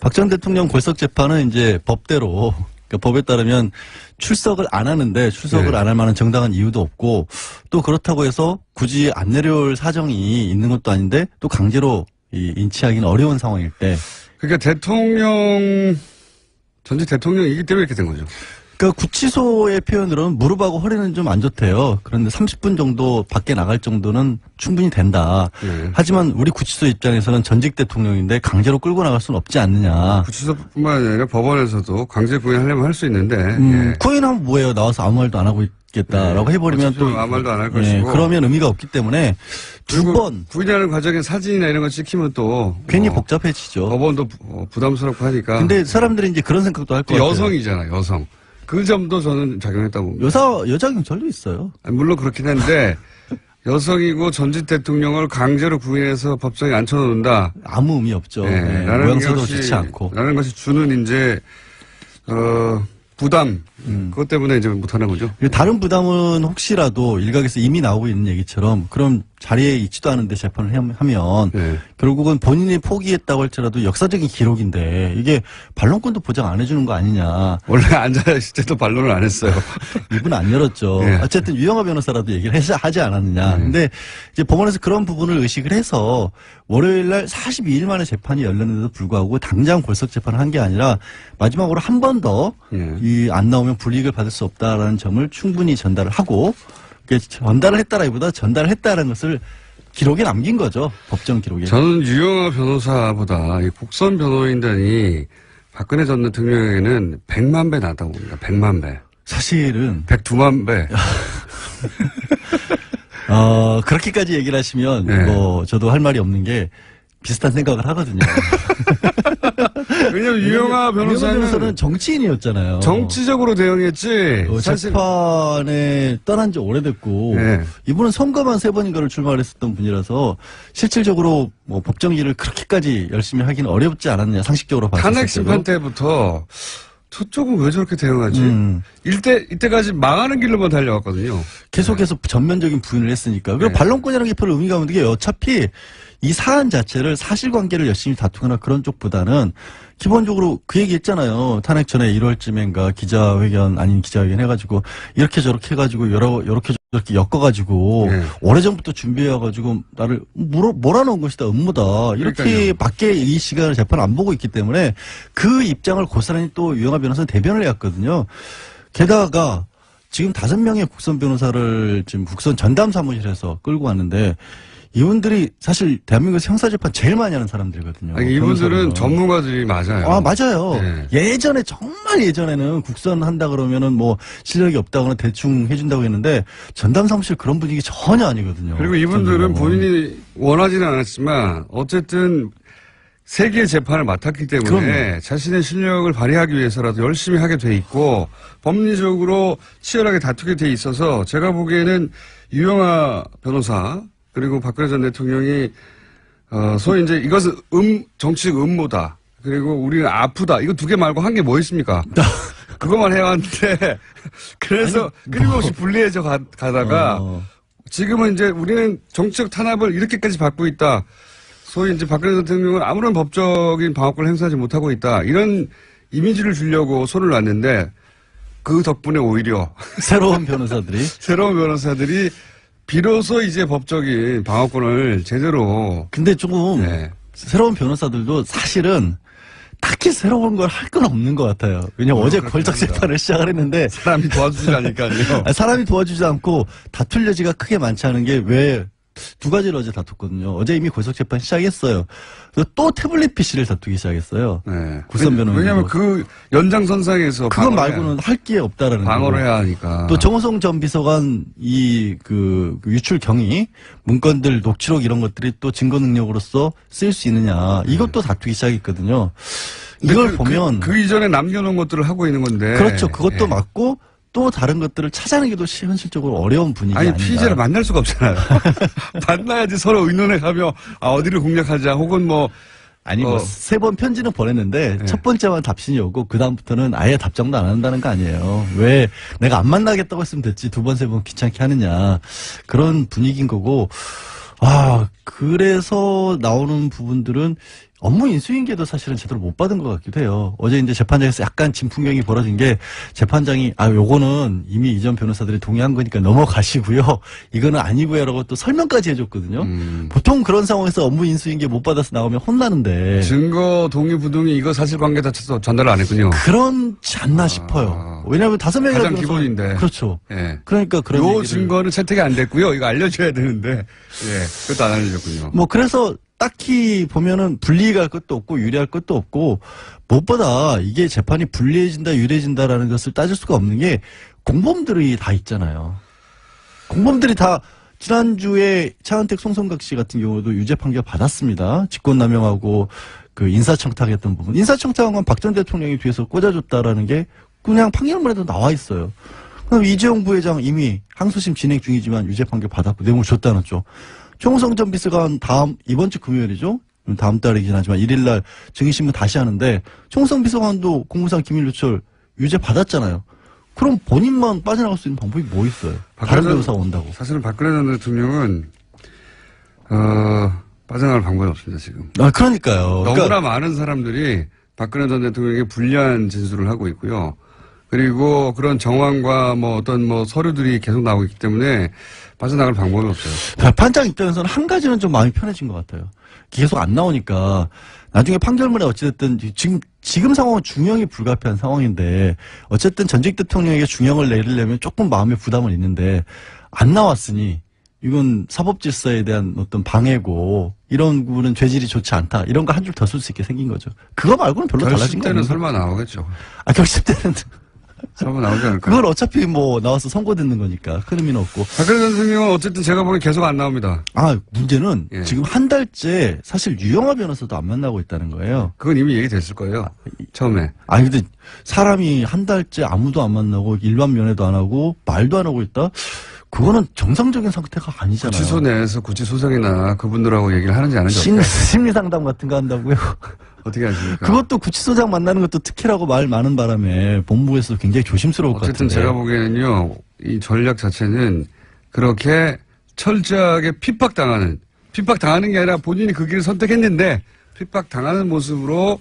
박 전 대통령 골석 재판은 이제 법대로 그러니까 법에 따르면 출석을 안 하는데 출석을 네. 안 할 만한 정당한 이유도 없고 또 그렇다고 해서 굳이 안 내려올 사정이 있는 것도 아닌데 또 강제로 인치하기는 어려운 상황일 때 그러니까 전직 대통령이기 때문에 이렇게 된 거죠. 그러니까 구치소의 표현으로는 무릎하고 허리는 좀 안 좋대요. 그런데 30분 정도 밖에 나갈 정도는 충분히 된다. 네. 하지만 우리 구치소 입장에서는 전직 대통령인데 강제로 끌고 나갈 수는 없지 않느냐. 구치소뿐만 아니라 법원에서도 강제 구인하려면 할 수 있는데. 예. 구인하면 뭐예요? 나와서 아무 말도 안 하고 있겠다라고 해버리면 어차피 또 아무 말도 안 할 예, 것이고. 그러면 의미가 없기 때문에 두 그리고 번 구인하는 과정에 사진이나 이런 거 찍히면 또 괜히 복잡해지죠. 법원도 부담스럽고 하니까. 근데 사람들이 이제 그런 생각도 할 것 같아요. 여성이잖아, 여성. 그 점도 저는 작용했다고 봅니다. 여자 경찰도 있어요. 물론 그렇긴 한데 여성이고 전직 대통령을 강제로 구인해서 법정에 앉혀놓는다. 아무 의미 없죠. 네, 네, 라는 모양새도 좋지 않고. 라는 것이 주는 이제 부담 그것 때문에 이제 못하는 거죠. 다른 부담은 혹시라도 일각에서 이미 나오고 있는 얘기처럼 그럼 자리에 있지도 않은데 재판을 하면 네. 결국은 본인이 포기했다고 할지라도 역사적인 기록인데 이게 반론권도 보장 안 해주는 거 아니냐. 원래 앉아있을 때도 반론을 안 했어요. 입은 안 열었죠. 네. 어쨌든 유영하 변호사라도 얘기를 하지 않았느냐. 근데 이제 법원에서 그런 부분을 의식을 해서 월요일 날 42일 만에 재판이 열렸는데도 불구하고 당장 골석 재판을 한 게 아니라 마지막으로 한 번 더 이 안 나오면 불이익을 받을 수 없다라는 점을 충분히 전달을 하고 전달을 했다라기보다 전달을 했다는 것을 기록에 남긴 거죠. 법정 기록에. 저는 유영하 변호사보다 이 국선 변호인단이 박근혜 전 대통령에게는 100만 배 낫다고 봅니다. 100만 배. 사실은 102만 배. 그렇게까지 얘기를 하시면 네. 뭐 저도 할 말이 없는 게 비슷한 생각을 하거든요. 왜냐면 유영하 변호사는 정치인이었잖아요. 정치적으로 대응했지. 사실 재판에 떠난 지 오래됐고 네. 이분은 선거만 3번인가를 출마를 했었던 분이라서 실질적으로 뭐 법정일을 그렇게까지 열심히 하기는 어렵지 않았느냐 상식적으로 봤을 때. 탄핵 심판 때부터 저쪽은 왜 저렇게 대응하지? 이때까지 망하는 길로만 달려왔거든요. 계속해서 전면적인 부인을 했으니까. 그리고 네. 반론권이라는 게 별로 의미가 없는 게 어차피 이 사안 자체를 사실관계를 열심히 다투거나 그런 쪽보다는 기본적으로 그 얘기 했잖아요. 탄핵 전에 1월쯤인가 기자회견 아닌 기자회견 해가지고 이렇게 저렇게 해가지고 이렇게 저렇게 엮어가지고 네. 오래전부터 준비해가지고 나를 몰아넣은 것이다 음모다 이렇게 그러니까요. 밖에 이 시간을 재판 안 보고 있기 때문에 그 입장을 고스란히 또 유영하 변호사는 대변을 해왔거든요. 게다가 지금 5명의 국선 변호사를 지금 국선 전담 사무실에서 끌고 왔는데 이분들이 사실 대한민국에서 형사재판 제일 많이 하는 사람들이거든요. 아니, 이분들은 변호사로는. 전문가들이 맞아요. 맞아요. 네. 예전에 정말 예전에는 국선 한다 그러면은 뭐 실력이 없다거나 대충 해준다고 했는데 전담 사무실 그런 분위기 전혀 아니거든요. 그리고 이분들은 본인이 원하지는 않았지만 어쨌든 세계의 재판을 맡았기 때문에 그럼요. 자신의 실력을 발휘하기 위해서라도 열심히 하게 돼 있고 법리적으로 치열하게 다투게 돼 있어서 제가 보기에는 유영하 변호사 그리고 박근혜 전 대통령이 소위 이제 이것은 정치적 음모다. 그리고 우리는 아프다. 이거 두 개 말고 한 게 뭐 있습니까? 그것만 해왔는데 그래서 끊임없이 불리해져 가다가 지금은 이제 우리는 정치적 탄압을 이렇게까지 받고 있다. 소위 이제 박근혜 대통령은 아무런 법적인 방어권을 행사하지 못하고 있다. 이런 이미지를 주려고 손을 놨는데 그 덕분에 오히려 새로운 변호사들이 비로소 이제 법적인 방어권을 제대로. 근데 조금 네. 새로운 변호사들도 사실은 딱히 새로운 걸 할 건 없는 것 같아요. 왜냐면 어제 걸작 재판을 시작을 했는데 사람이 도와주지 않으니까요. 사람이 도와주지 않고 다툴 여지가 크게 많지 않은 게 왜 두 가지를 어제 다퉜거든요. 어제 이미 고속 재판 시작했어요. 그리고 또 태블릿 PC를 다투기 시작했어요. 네. 구선 변호인. 왜냐하면 그 연장선상에서 그것 말고는 할 게 없다라는 방어를 거고. 해야 하니까. 또 정호성 전 비서관 그 유출 경위 문건들 녹취록 이런 것들이 또 증거 능력으로서 쓸 수 있느냐 이것도 다투기 시작했거든요. 이걸 보면 그 이전에 남겨놓은 것들을 하고 있는 건데. 그렇죠. 그것도 예. 맞고 또 다른 것들을 찾아내기도 현실적으로 어려운 분위기 아니 아닌가. 피의자를 만날 수가 없잖아요. 만나야지 서로 의논해 가며 어디를 공략하자 혹은 뭐 아니 뭐 세 번 편지는 보냈는데 네. 첫 번째만 답신이 오고 그 다음부터는 아예 답장도 안 한다는 거 아니에요. 왜 내가 안 만나겠다고 했으면 됐지 두 번 세 번 귀찮게 하느냐 그런 분위기인 거고. 그래서 나오는 부분들은 업무 인수인계도 사실은 제대로 못 받은 것 같기도 해요. 어제 이제 재판장에서 약간 진풍경이 벌어진 게 재판장이 요거는 이미 이전 변호사들이 동의한 거니까 넘어가시고요. 이거는 아니고요라고 또 설명까지 해줬거든요. 보통 그런 상황에서 업무 인수인계 못 받아서 나오면 혼나는데 증거 동의 부동의 이거 사실관계 자체도 전달을 안 했군요. 그렇지 않나 싶어요. 왜냐하면 5명이라도 가장 기본인데. 그렇죠. 예. 그러니까 그런 요 얘기를 증거는 채택이 안 됐고요. 이거 알려줘야 되는데 예, 그것도 안 알려줬군요. 뭐 그래서 딱히 보면은 불리할 것도 없고 유리할 것도 없고 무엇보다 이게 재판이 불리해진다 유리해진다라는 것을 따질 수가 없는 게 공범들이 다 있잖아요. 공범들이 다 지난주에 차은택 송성각 씨 같은 경우도 유죄 판결 받았습니다. 직권남용하고 그 인사청탁했던 부분. 인사청탁한 건 박 전 대통령이 뒤에서 꽂아줬다라는 게 그냥 판결문에도 나와 있어요. 그럼 이재용 부회장 이미 항소심 진행 중이지만 유죄 판결 받았고 내용을 줬다는 쪽. 총성 전 비서관 이번 주 금요일이죠? 다음 달이긴 하지만 1일날 증인신문 다시 하는데 총성 비서관도 공무상 기밀누출 유죄 받았잖아요. 그럼 본인만 빠져나갈 수 있는 방법이 뭐 있어요? 다른 변호사가 온다고. 사실은 박근혜 전 대통령은 빠져나갈 방법이 없습니다 지금. 그러니까요. 너무나 많은 사람들이 박근혜 전 대통령에게 불리한 진술을 하고 있고요. 그리고 그런 정황과 어떤 서류들이 계속 나오고 있기 때문에 빠져나갈 방법이 없어요. 판장 입장에서는 한 가지는 좀 마음이 편해진 것 같아요. 계속 안 나오니까 나중에 판결문에 어찌됐든 지금 상황은 중형이 불가피한 상황인데 어쨌든 전직 대통령에게 중형을 내리려면 조금 마음의 부담은 있는데 안 나왔으니 이건 사법질서에 대한 어떤 방해고 이런 부분은 죄질이 좋지 않다. 이런 거 한 줄 더 쓸 수 있게 생긴 거죠. 그거 말고는 별로 달라진 거 결심 때는 없는 설마 나오겠죠. 결심 때는 설마 나오지 않을까. 그걸 어차피 나와서 선고듣는 거니까 큰 의미는 없고. 박근혜 전 대통령은 어쨌든 제가 보기엔 계속 안 나옵니다. 문제는 예. 지금 한 달째 사실 유영하 변호사도 안 만나고 있다는 거예요. 그건 이미 얘기됐을 거예요. 처음에. 근데 사람이 한 달째 아무도 안 만나고 일반 면회도 안 하고 말도 안 하고 있다? 그거는 정상적인 상태가 아니잖아요. 구치소 내에서 구치소장이나 그분들하고 얘기를 하는지 안 하는지 심리상담 같은 거 한다고요? 어떻게 하십니까? 그것도 구치소장 만나는 것도 특혜라고 말 많은 바람에 본부에서 굉장히 조심스러울 것 어쨌든 같은데. 제가 보기에는요, 이 전략 자체는 그렇게 철저하게 핍박당하는 게 아니라 본인이 그 길을 선택했는데 핍박당하는 모습으로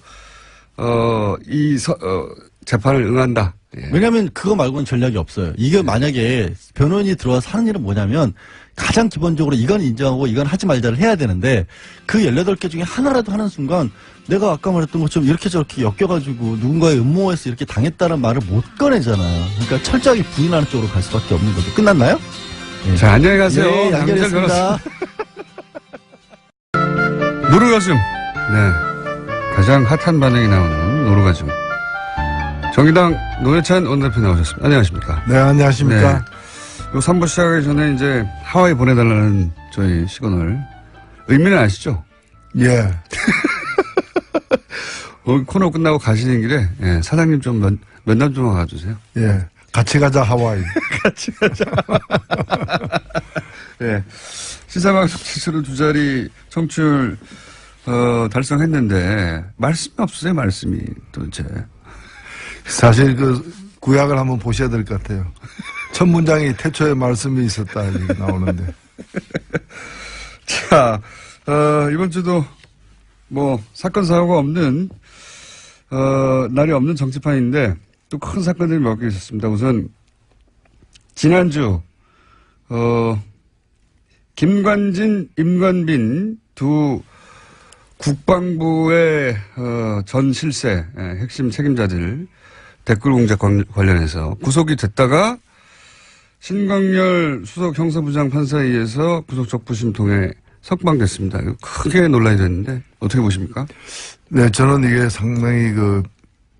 재판을 응한다. 예. 왜냐하면 그거 말고는 전략이 없어요. 이게 만약에 변호인이 들어와서 하는 일은 뭐냐면 가장 기본적으로 이건 인정하고 이건 하지 말자를 해야 되는데 그 18개 중에 하나라도 하는 순간 내가 아까 말했던 것처럼 이렇게 저렇게 엮여가지고 누군가의 음모에서 이렇게 당했다는 말을 못 꺼내잖아요. 그러니까 철저하게 부인하는 쪽으로 갈 수밖에 없는 거죠. 끝났나요? 네. 자, 안녕히 가세요. 네, 양절 연결했습니다. 노루가슴. 네. 가장 핫한 반응이 나오는 노루가슴. 정의당 노회찬 원내대표 나오셨습니다. 안녕하십니까. 네, 안녕하십니까. 요 3부 시작하기 전에 이제 하와이 보내달라는 저희 시그널. 의미는 아시죠? 예. 코너 끝나고 가시는 길에, 예, 사장님 좀 면담 좀 와주세요. 예. 같이 가자, 하와이. 같이 가자. 예. 시사방송 지수를 2자리 청취율, 달성했는데, 말씀이 없으세요, 말씀이, 도대체. 사실 그 구약을 한번 보셔야 될 것 같아요. 첫 문장이 태초에 말씀이 있었다, 이렇게 나오는데. 자, 이번 주도 뭐, 사건, 사고가 없는, 날이 없는 정치판인데, 또 큰 사건들이 몇 개 있었습니다. 우선, 지난주, 김관진, 임관빈 두 국방부의 전 실세 핵심 책임자들 댓글 공작 관련해서 구속이 됐다가 신광열 수석 형사부장 판사에 의해서 구속적부심 통해 석방됐습니다. 크게 논란이 됐는데 어떻게 보십니까? 네, 저는 이게 상당히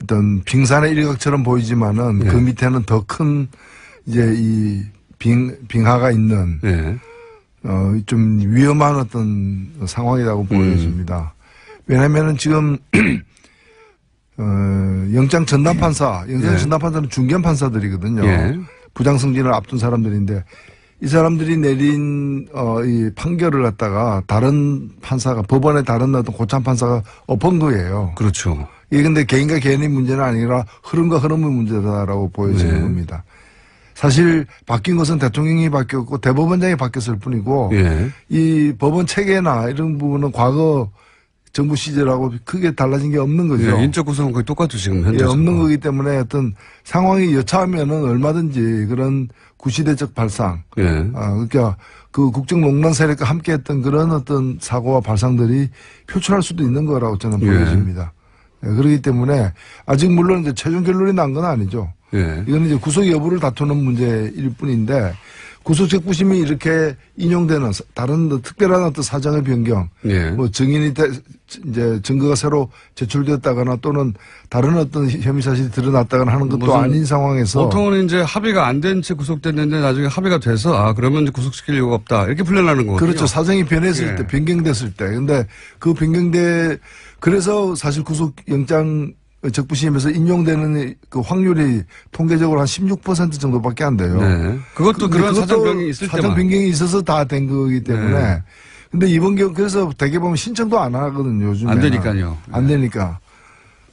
어떤 빙산의 일각처럼 보이지만은 네. 그 밑에는 더 큰 이제 이 빙하가 있는 네. 좀 위험한 어떤 상황이라고 보여집니다. 왜냐면은 지금 영장 전담판사, 영장 전담판사는 중견 판사들이거든요. 예. 부장 승진을 앞둔 사람들인데 이 사람들이 내린 이 판결을 갖다가 다른 판사가 법원의 다른 어떤 고참 판사가 엎은 거예요. 그렇죠. 이게 근데 개인과 개인의 문제는 아니라 흐름과 흐름의 문제다라고 보여지는 네. 겁니다. 사실 바뀐 것은 대통령이 바뀌었고 대법원장이 바뀌었을 뿐이고 예. 이 법원 체계나 이런 부분은 과거 정부 시절하고 크게 달라진 게 없는 거죠. 예, 인적 구성은 거의 똑같죠, 지금 현재. 예, 없는 거기 때문에 어떤 상황이 여차하면은 얼마든지 그런 구시대적 발상, 예. 그러니까 그 국정농단 세력과 함께했던 그런 어떤 사고와 발상들이 표출할 수도 있는 거라고 저는 예. 보여집니다. 예, 그렇기 때문에 아직 물론 이제 최종 결론이 난 건 아니죠. 예. 이건 이제 구속 여부를 다투는 문제일 뿐인데 구속적부심이 이렇게 인용되는 다른 특별한 어떤 사정의 변경, 예. 뭐 증인이 이제 증거가 새로 제출되었다거나 또는 다른 어떤 혐의 사실이 드러났다거나 하는 것도 무슨 아닌 상황에서 보통은 이제 합의가 안 된 채 구속됐는데 나중에 합의가 돼서 그러면 이제 구속시킬 이유가 없다 이렇게 풀려나는 거거든요. 그렇죠. 사정이 변했을 예. 때, 변경됐을 때. 근데 그 그래서 사실 구속영장 적부심에서 인용되는 그 확률이 통계적으로 한 16% 정도밖에 안 돼요. 네. 그것도 근데 그런 그것도 사정 변경이 있을 때만. 사정 변경이 있어서 다 된 거기 때문에. 네. 근데 이번 경우 그래서 대개 보면 신청도 안 하거든요. 요즘에. 안 되니까요. 안 되니까.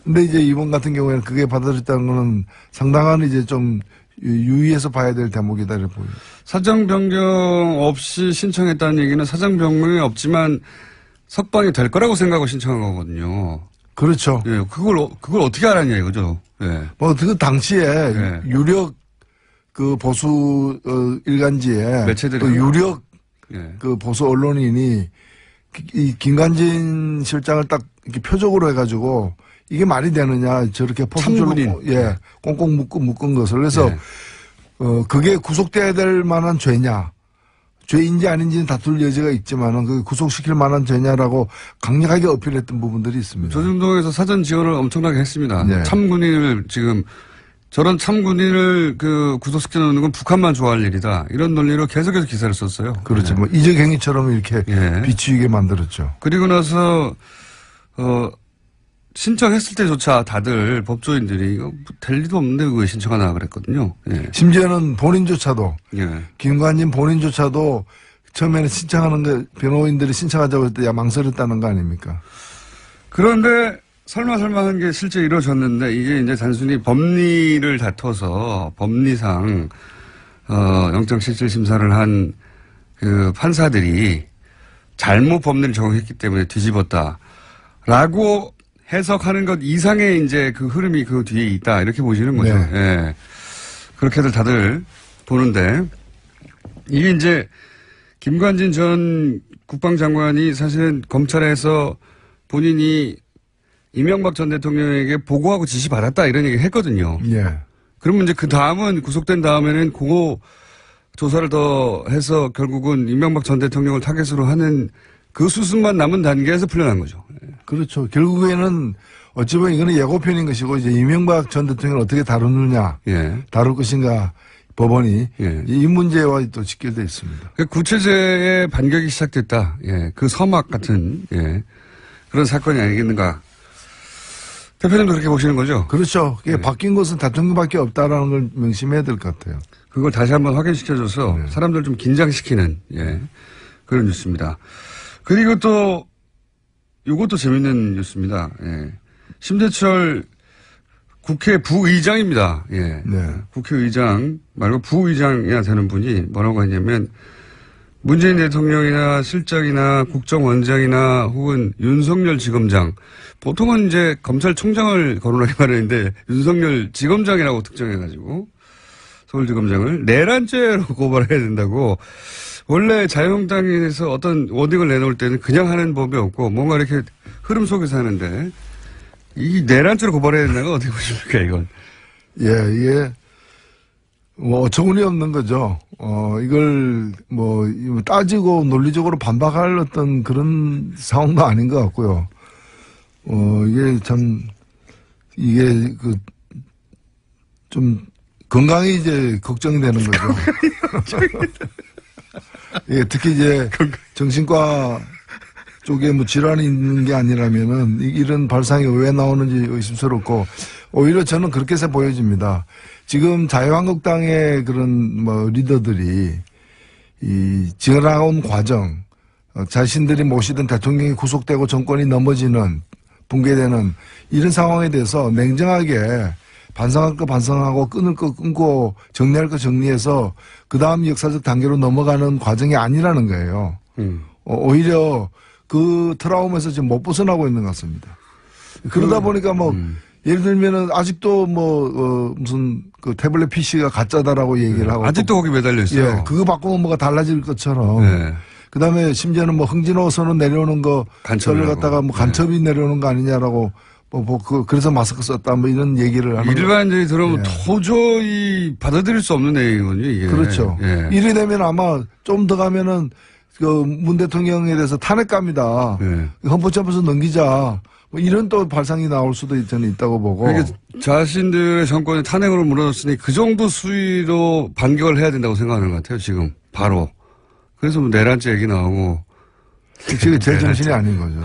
근데 이제 이번 같은 경우에는 그게 받아들였다는 거는 상당한 이제 좀 유의해서 봐야 될 대목이다 이렇게 보여요. 사정 변경 없이 신청했다는 얘기는 사정 변경이 없지만 석방이 될 거라고 생각하고 신청한 거거든요. 그렇죠. 예, 그걸 어떻게 알았냐 이거죠. 예. 뭐 그 당시에 네. 유력 그 보수 일간지에 매체들이 또 유력 예. 그 보수 언론인이 이 김관진 실장을 딱 이렇게 표적으로 해가지고 이게 말이 되느냐 저렇게 포스줄로 참군인. 꽁꽁 묶은 것을 그래서 예. 그게 구속돼야 될 만한 죄냐 죄인지 아닌지는 다툴 여지가 있지만은 그 구속시킬 만한 죄냐라고 강력하게 어필했던 부분들이 있습니다. 조중동에서 사전 지원을 엄청나게 했습니다. 네. 참군인을 지금 저런 참군인을 구속시켜 놓는 건 북한만 좋아할 일이다. 이런 논리로 계속해서 기사를 썼어요. 그렇죠. 네. 뭐 이적행위처럼 이렇게 예. 비추이게 만들었죠. 그리고 나서 신청했을 때조차 다들 법조인들이 이거 될 리도 없는데 왜 신청하나 그랬거든요. 예. 심지어는 본인조차도 예. 김관진 본인조차도 처음에는 신청하는 거 변호인들이 신청하자고 했을 때 망설였다는 거 아닙니까? 그런데 설마한 게 실제 이루어졌는데 이게 이제 단순히 법리를 다퉈서 법리상 영장실질심사를 한 그 판사들이 잘못 법리를 적용했기 때문에 뒤집었다라고 해석하는 것 이상의 이제 그 흐름이 그 뒤에 있다 이렇게 보시는 거죠. 네. 예. 그렇게들 다들 보는데 이게 이제 김관진 전 국방장관이 사실은 검찰에서 본인이 이명박 전 대통령에게 보고하고 지시받았다 이런 얘기 했거든요. 예. 그러면 이제 그 다음은 구속된 다음에는 그거 조사를 더 해서 결국은 이명박 전 대통령을 타겟으로 하는 그 수순만 남은 단계에서 풀려난 거죠. 그렇죠. 결국에는 어찌 보면 이거는 예고편인 것이고 이제 이명박 전 대통령을 어떻게 다루느냐, 예. 다룰 것인가 법원이 예. 이 문제와 또 직결되어 있습니다. 그 구체제의 반격이 시작됐다. 예. 그 서막 같은, 예. 그런 사건이 아니겠는가. 대표님도 그렇게 보시는 거죠? 그렇죠. 그게 네. 바뀐 것은 대통령밖에 없다라는 걸 명심해야 될 것 같아요. 그걸 다시 한번 확인시켜줘서 네. 사람들 좀 긴장시키는, 예, 그런 뉴스입니다. 그리고 또, 이것도 재밌는 뉴스입니다. 예. 심재철 국회 부의장입니다. 예. 네. 국회의장 말고 부의장이야 되는 분이 뭐라고 했냐면, 문재인 대통령이나 실장이나 국정원장이나 혹은 윤석열 지검장, 보통은 이제 검찰총장을 거론하게 마련인데 윤석열 지검장이라고 특정해가지고 서울지검장을 내란죄로 고발해야 된다고. 원래 자유한국당에서 어떤 워딩을 내놓을 때는 그냥 하는 법이 없고 뭔가 이렇게 흐름 속에서 하는데 이 내란죄로 고발해야 된다는 건 어떻게 보십니까 이건? 예, 이게 뭐 어처구니 없는 거죠. 이걸 뭐 따지고 논리적으로 반박할 어떤 그런 상황도 아닌 것 같고요. 이게 참 이게 그 좀 건강이 이제 걱정이 되는 거죠. 예, 특히 이제 정신과 쪽에 뭐 질환이 있는 게 아니라면은 이런 발상이 왜 나오는지 의심스럽고 오히려 저는 그렇게 해서 보여집니다. 지금 자유한국당의 그런 뭐 리더들이 이 지나온 과정, 자신들이 모시던 대통령이 구속되고 정권이 넘어지는 붕괴되는 이런 상황에 대해서 냉정하게 반성할 거 반성하고 끊을 거 끊고 정리할 거 정리해서 그 다음 역사적 단계로 넘어가는 과정이 아니라는 거예요. 오히려 그 트라우마에서 지금 못 벗어나고 있는 것 같습니다. 그러다 보니까 뭐 예를 들면은 아직도 뭐 무슨 그 태블릿 PC가 가짜다라고 얘기를 하고 아직도 거기 매달려 있어요. 예, 그거 바꾸면 뭐가 달라질 것처럼. 네. 그다음에 심지어는 뭐 흥진호 선언 내려오는 거 간첩이라고. 저를 갖다가 뭐 간첩이 내려오는 거 아니냐라고 그래서 마스크 썼다 뭐 이런 얘기를 하는 일반적이 들어오면 예. 도저히 받아들일 수 없는 내용이거든요, 이게. 그렇죠. 예. 이래 되면 아마 좀 더 가면은 그 문 대통령에 대해서 탄핵감이다. 예. 헌법재판소 넘기자. 뭐 이런 또 발상이 나올 수도 저는 있다고 보고. 그러니까 자신들의 정권이 탄핵으로 무너졌으니 그 정도 수위로 반격을 해야 된다고 생각하는 것 같아요, 지금. 바로. 그래서 뭐 내란죄 얘기 나오고. 그게 제 정신이 아닌 거죠.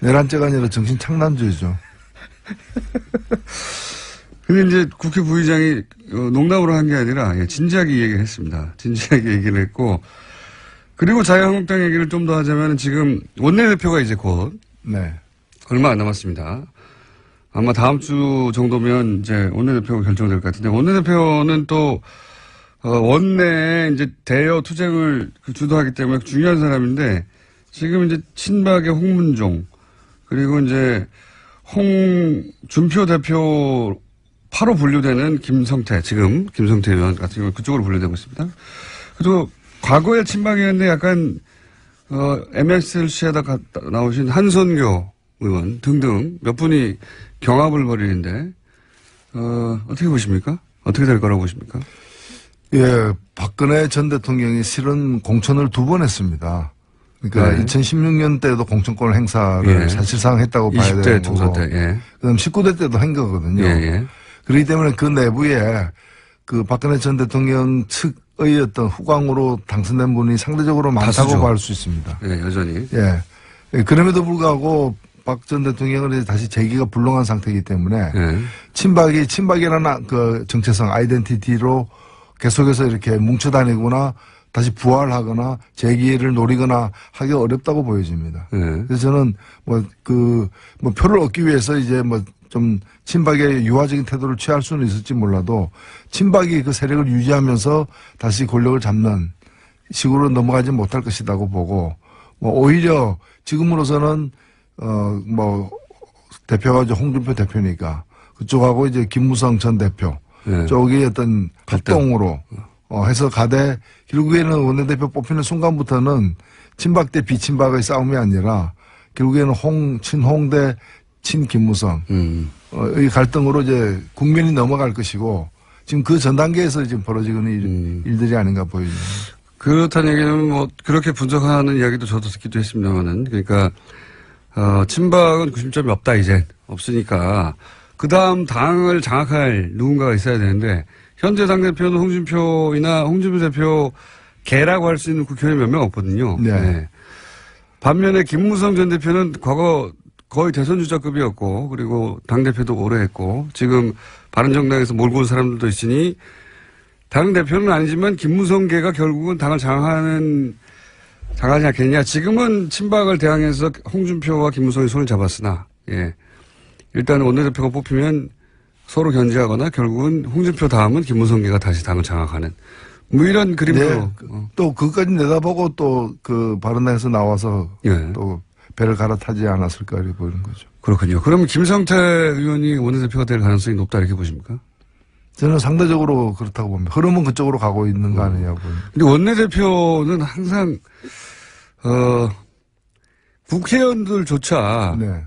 내란죄가 아니라 정신 창난죄죠. 근데 이제 국회 부의장이 농담으로 한 게 아니라 진지하게 얘기를 했습니다. 진지하게 얘기를 했고. 그리고 자유한국당 얘기를 좀 더 하자면 지금 원내대표가 이제 곧 네. 얼마 안 남았습니다. 아마 다음 주 정도면 이제 원내대표가 결정될 것 같은데 원내대표는 또 원내에 이제 대여 투쟁을 주도하기 때문에 중요한 사람인데 지금 이제 친박의 홍문종 그리고 이제 홍준표 대표 8호 분류되는 김성태 지금 김성태 의원 같은 경우 그쪽으로 분류되고 있습니다. 그리고 과거에 친박이었는데 약간 MSLC에다 나오신 한선교 의원 등등 몇 분이 경합을 벌이는데 어떻게 보십니까? 어떻게 될 거라고 보십니까? 예, 박근혜 전 대통령이 실은 공천을 2번 했습니다. 그러니까 네. 2016년 때도 공천권 행사를 예. 사실상 했다고 봐야 20대 되는 총선 거고. 때, 예. 그다음 19대 때도 한 거거든요. 예, 예. 그렇기 때문에 그 내부에 그 박근혜 전 대통령 측의 어떤 후광으로 당선된 분이 상대적으로 많다고 다수죠. 볼 수 있습니다. 예, 여전히. 예. 예, 그럼에도 불구하고 박 전 대통령은 이제 다시 재기가 불능한 상태이기 때문에 예. 친박이라는 그 정체성 아이덴티티로 계속해서 이렇게 뭉쳐다니거나 다시 부활하거나 재기를 노리거나 하기 어렵다고 보여집니다. 예. 그래서 저는 표를 얻기 위해서 이제 좀 친박의 유화적인 태도를 취할 수는 있을지 몰라도 친박이 그 세력을 유지하면서 다시 권력을 잡는 식으로 넘어가지 못할 것이라고 보고 오히려 지금으로서는 대표가 이제 홍준표 대표니까 그쪽하고 이제 김무성 전 대표 예. 쪽이 어떤 합동으로 해서 가되 결국에는 원내대표 뽑히는 순간부터는 친박 대 비친박의 싸움이 아니라 결국에는 친홍 대 친김무성 이 갈등으로 이제 국면이 넘어갈 것이고 지금 그 전 단계에서 지금 벌어지는 일들이 아닌가 보입니다. 그렇다는 얘기는 뭐 그렇게 분석하는 이야기도 저도 듣기도 했습니다만은 그러니까 친박은 구심점이 없다 이제 없으니까 그 다음 당을 장악할 누군가가 있어야 되는데 현재 당대표는 홍준표 대표 개라고 할 수 있는 국회의원이 몇 명 없거든요. 네. 네. 반면에 김무성 전 대표는 과거 거의 대선 주자급이었고 그리고 당대표도 오래 했고 지금 바른정당에서 몰고 온 사람들도 있으니 당대표는 아니지만 김무성계가 결국은 당을 장악하지 않겠냐. 지금은 친박을 대항해서 홍준표와 김무성이 손을 잡았으나 예. 일단 원내대표가 뽑히면 서로 견제하거나 결국은 홍준표 다음은 김무성계가 다시 당을 장악하는 뭐 이런 그림으로. 네. 또 그것까지 내다보고 또 그 바른당에서 나와서 예. 또 배를 갈아타지 않았을까 이렇게 보이는 거죠. 그렇군요. 그러면 김성태 의원이 원내대표가 될 가능성이 높다 이렇게 보십니까? 저는 상대적으로 그렇다고 봅니다. 흐름은 그쪽으로 가고 있는 거 아니냐고. 근데 원내대표는 항상 국회의원들조차 네.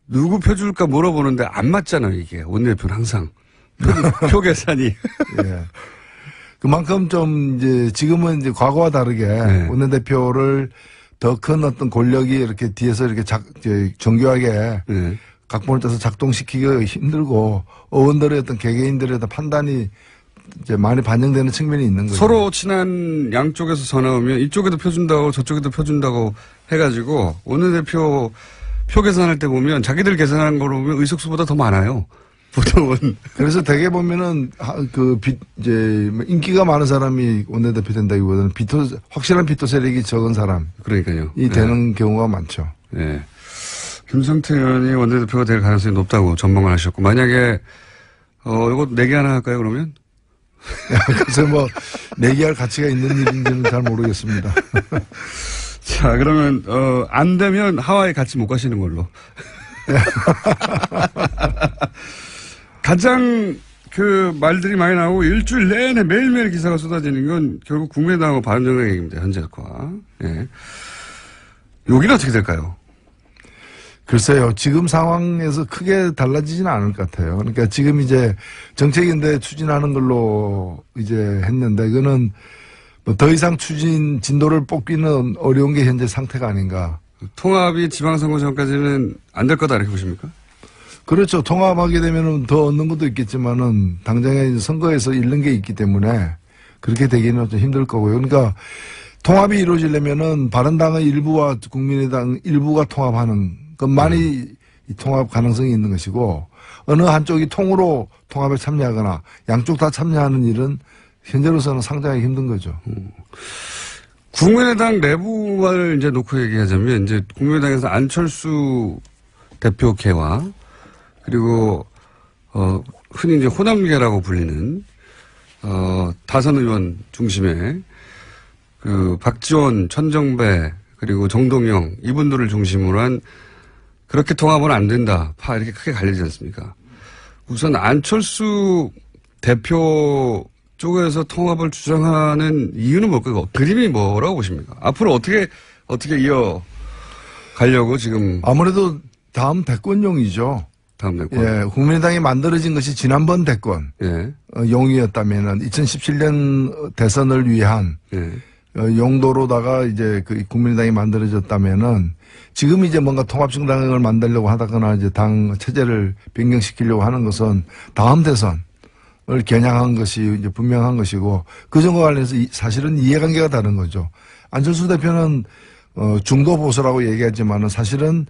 누구 표 줄까 물어보는데 안 맞잖아요, 이게. 원내대표는 항상. 표 계산이. 예. 그만큼 좀 이제 지금은 이제 과거와 다르게 네. 원내대표를 더 큰 어떤 권력이 이렇게 뒤에서 이렇게 정교하게 네. 각본을 짜서 작동시키기가 힘들고 의원들의 어떤 개개인들의 어떤 판단이 이제 많이 반영되는 측면이 있는 거죠. 서로 친한 양쪽에서 전화 오면 이쪽에도 표 준다고 저쪽에도 표 준다고 해가지고 원내대표 표 계산할 때 보면 자기들 계산하는 거로 보면 의석수보다 더 많아요. 보통은. 그래서 대개 보면은 이제 인기가 많은 사람이 원내대표 된다기보다는 확실한 비토 세력이 적은 사람이 그러니까요. 되는 경우가 많죠. 네. 김성태 의원이 원내대표가 될 가능성이 높다고 전망을 하셨고 만약에 이거 내기 하나 할까요 그러면? 그래서 뭐 내기할 가치가 있는 일인지는 잘 모르겠습니다. 자 그러면 안 되면 하와이 같이 못 가시는 걸로. 가장 그 말들이 많이 나오고 일주일 내내 매일매일 기사가 쏟아지는 건 결국 국민의당하고 바른정당 얘기입니다. 현재과. 예. 여기는 어떻게 될까요? 글쎄요. 지금 상황에서 크게 달라지지는 않을 것 같아요. 그러니까 지금 이제 정책인데 추진하는 걸로 이제 했는데 이거는 뭐 더 이상 진도를 뽑기는 어려운 게 현재 상태가 아닌가. 통합이 지방선거 전까지는 안 될 거다 이렇게 보십니까? 그렇죠. 통합하게 되면은 더 얻는 것도 있겠지만은 당장에 선거에서 잃는 게 있기 때문에 그렇게 되기는 좀 힘들 거고요. 그러니까 통합이 이루어지려면은 바른당의 일부와 국민의당 일부가 통합하는 것만이 이 통합 가능성이 있는 것이고 어느 한쪽이 통으로 통합에 참여하거나 양쪽 다 참여하는 일은 현재로서는 상당히 힘든 거죠. 국민의당 내부를 이제 놓고 얘기하자면 이제 국민의당에서 안철수 대표계와 그리고 흔히 이제 호남계라고 불리는 다선 의원 중심의 그 박지원, 천정배 그리고 정동영 이분들을 중심으로 한 그렇게 통합은 안 된다. 이렇게 크게 갈리지 않습니까? 우선 안철수 대표 쪽에서 통합을 주장하는 이유는 뭘까요? 그림이 뭐라고 보십니까? 앞으로 어떻게 이어 가려고 지금. 아무래도 다음 대권용이죠. 다음 대권. 예, 국민의당이 만들어진 것이 지난번 대권 예. 용이었다면은 2017년 대선을 위한 예. 용도로다가 이제 그 국민의당이 만들어졌다면은 지금 이제 뭔가 통합정당을 만들려고 하다거나 이제 당 체제를 변경시키려고 하는 것은 다음 대선을 겨냥한 것이 이제 분명한 것이고 그 점과 관련해서 사실은 이해관계가 다른 거죠. 안철수 대표는 중도 보수라고 얘기하지만은 사실은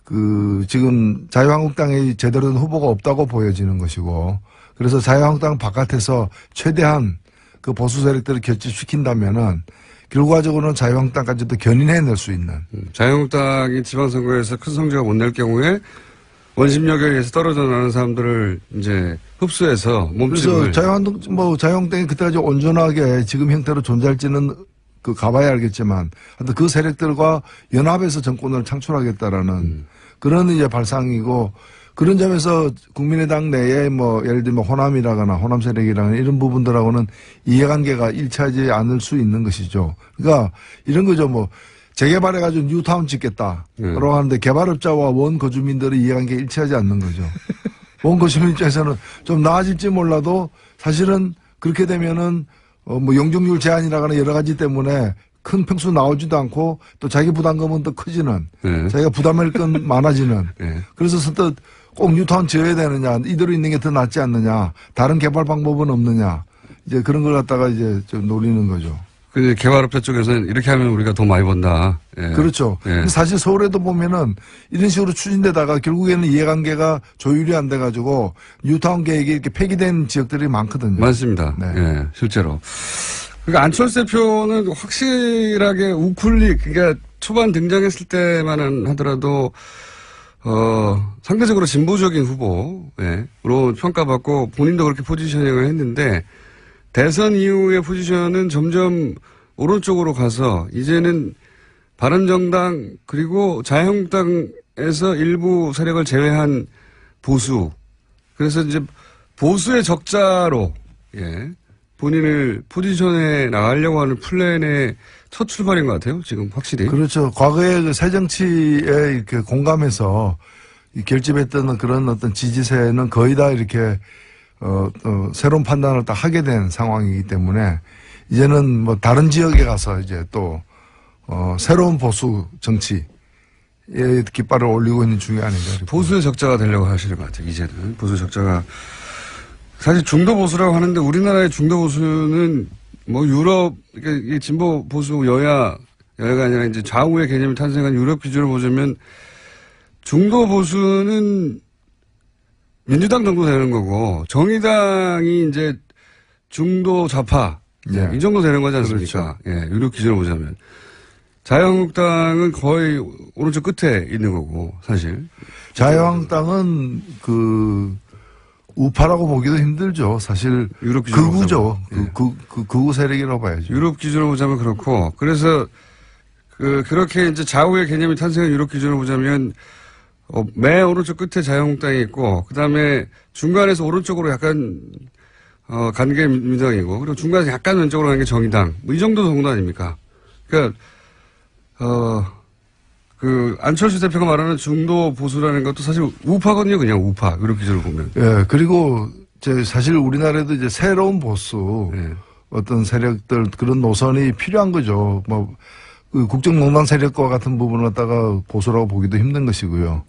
그 지금 자유한국당에 제대로 된 후보가 없다고 보여지는 것이고 그래서 자유한국당 바깥에서 최대한 그 보수 세력들을 결집시킨다면은 결과적으로는 자유한국당까지도 견인해낼 수 있는. 자유한국당이 지방선거에서 큰 성적을 못 낼 경우에 원심력에 의해서 떨어져 나가는 사람들을 이제 흡수해서 몸집을. 그래서 자유한국당이 그때까지 온전하게 지금 형태로 존재할지는 그 가봐야 알겠지만 하여튼 그 세력들과 연합해서 정권을 창출하겠다라는 그런 이제 발상이고 그런 점에서 국민의당 내에 뭐 예를 들면 호남이라거나 호남 세력이라거나 이런 부분들하고는 이해관계가 일치하지 않을 수 있는 것이죠. 그러니까 이런 거죠. 뭐 재개발해가지고 뉴타운 짓겠다. 라고 하는데 개발업자와 원거주민들의 이해관계가 일치하지 않는 거죠. 원거주민 입장에서는 좀 나아질지 몰라도 사실은 그렇게 되면은 뭐 용적률 제한이라거나 여러 가지 때문에 큰 평수 나오지도 않고 또 자기 부담금은 더 커지는 자기가 부담할 건 많아지는 그래서 선뜻 꼭 뉴타운 지어야 되느냐 이대로 있는 게 더 낫지 않느냐 다른 개발 방법은 없느냐 이제 그런 걸 갖다가 이제 좀 노리는 거죠. 그 개발업체 쪽에서는 이렇게 하면 우리가 더 많이 번다. 예. 그렇죠. 예. 근데 사실 서울에도 보면은 이런 식으로 추진되다가 결국에는 이해관계가 조율이 안 돼가지고 뉴타운 계획이 이렇게 폐기된 지역들이 많거든요. 많습니다. 네. 예, 실제로. 그러니까 안철수 대표는 확실하게 우클릭, 그러니까 초반 등장했을 때만 하더라도, 상대적으로 진보적인 후보로 평가받고 본인도 그렇게 포지셔닝을 했는데 대선 이후의 포지션은 점점 오른쪽으로 가서 이제는 바른정당 그리고 자유한국당에서 일부 세력을 제외한 보수. 그래서 이제 보수의 적자로, 예, 본인을 포지션에 나가려고 하는 플랜의 첫 출발인 것 같아요. 지금 확실히. 그렇죠. 과거에 그 새정치에 이렇게 공감해서 결집했던 그런 어떤 지지세는 거의 다 이렇게 새로운 판단을 다 하게 된 상황이기 때문에 이제는 뭐 다른 지역에 가서 이제 또 새로운 보수 정치에 깃발을 올리고 있는 중이 아닌가. 보수의 적자가 되려고 하시는 것 같아요. 이제는 보수 적자가 사실 중도 보수라고 하는데 우리나라의 중도 보수는 뭐 유럽, 그러니까 이 진보 보수 여야가 아니라 이제 좌우의 개념이 탄생한 유럽 기준으로 보자면 중도 보수는 민주당 정도 되는 거고 정의당이 이제 중도 좌파, 예. 이 정도 되는 거지 않습니까? 그렇죠. 예, 유럽 기준으로 보자면 자유한국당은 거의 오른쪽 끝에 있는 거고 사실 자유한국당은 그 우파라고 보기도 힘들죠. 사실 유럽 기준으로 극우죠. 보자면. 예. 극우 세력이라고 봐야죠. 유럽 기준으로 보자면 그렇고, 그래서, 그렇게 이제 좌우의 개념이 탄생한 유럽 기준으로 보자면, 맨 오른쪽 끝에 자유한국당이 있고, 그 다음에 중간에서 오른쪽으로 약간, 간 게 민주당이고, 그리고 중간에서 약간 왼쪽으로 간 게 정의당. 뭐 이 정도 아닙니까? 그러니까, 안철수 대표가 말하는 중도 보수라는 것도 사실 우파거든요. 그냥 우파. 유럽 기준으로 보면. 예, 그리고 사실 우리나라에도 이제 새로운 보수 예. 어떤 세력들 그런 노선이 필요한 거죠. 뭐 그 국정농단 세력과 같은 부분을 갖다가 보수라고 보기도 힘든 것이고요.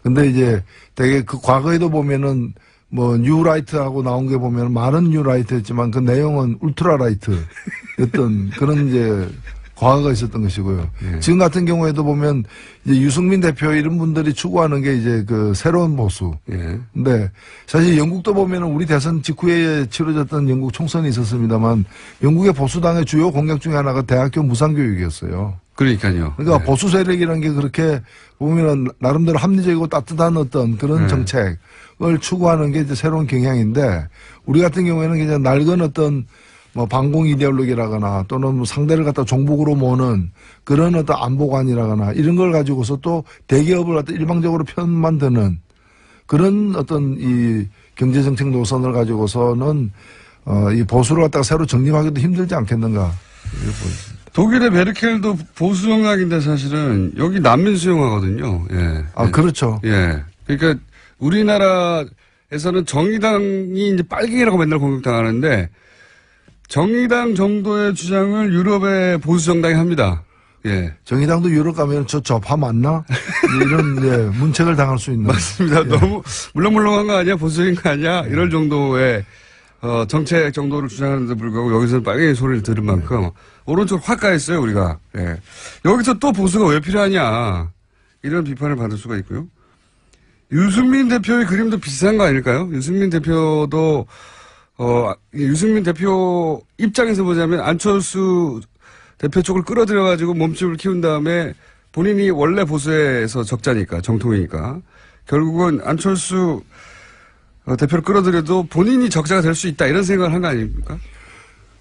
근데 이제 되게 그 과거에도 보면은 뭐 뉴라이트하고 나온 게 보면 말은 뉴라이트였지만 그 내용은 울트라라이트였던 그런 이제 과거가 있었던 것이고요. 예. 지금 같은 경우에도 보면 이제 유승민 대표 이런 분들이 추구하는 게 이제 그 새로운 보수. 예. 근데 사실 영국도 보면은 우리 대선 직후에 치러졌던 영국 총선이 있었습니다만 영국의 보수당의 주요 공약 중에 하나가 대학교 무상교육이었어요. 그러니까요. 그러니까 예. 보수 세력이라는 게 그렇게 보면은 나름대로 합리적이고 따뜻한 어떤 그런 네. 정책을 추구하는 게 이제 새로운 경향인데 우리 같은 경우에는 그냥 낡은 어떤 뭐 반공 이데올로기라거나 또는 뭐 상대를 갖다 종북으로 모는 그런 어떤 안보관이라거나 이런 걸 가지고서 또 대기업을 갖다 일방적으로 편만 드는 그런 어떤 이 경제정책 노선을 가지고서는 이 보수를 갖다가 새로 정립하기도 힘들지 않겠는가. 이렇게 보입니다. 독일의 메르켈도 보수 정당인데 사실은 여기 난민 수용하거든요. 예. 아, 그렇죠. 예. 그러니까 우리나라에서는 정의당이 이제 빨갱이라고 맨날 공격당하는데 정의당 정도의 주장을 유럽의 보수 정당이 합니다. 예. 정의당도 유럽 가면 저 좌파 맞나? 이런 예, 문책을 당할 수 있는. 맞습니다. 예. 너무 물렁물렁한 거 아니야? 보수적인 거 아니야? 이럴 정도의 정책 정도를 주장하는데 불구하고 여기서는 빨갱이 소리를 들은 만큼 오른쪽으로 확 가했어요, 우리가. 예. 여기서 또 보수가 왜 필요하냐. 이런 비판을 받을 수가 있고요. 유승민 대표의 그림도 비슷한 거 아닐까요? 유승민 대표도 유승민 대표 입장에서 보자면 안철수 대표 쪽을 끌어들여가지고 몸집을 키운 다음에 본인이 원래 보수에서 적자니까, 정통이니까. 결국은 안철수 대표를 끌어들여도 본인이 적자가 될 수 있다, 이런 생각을 한 거 아닙니까?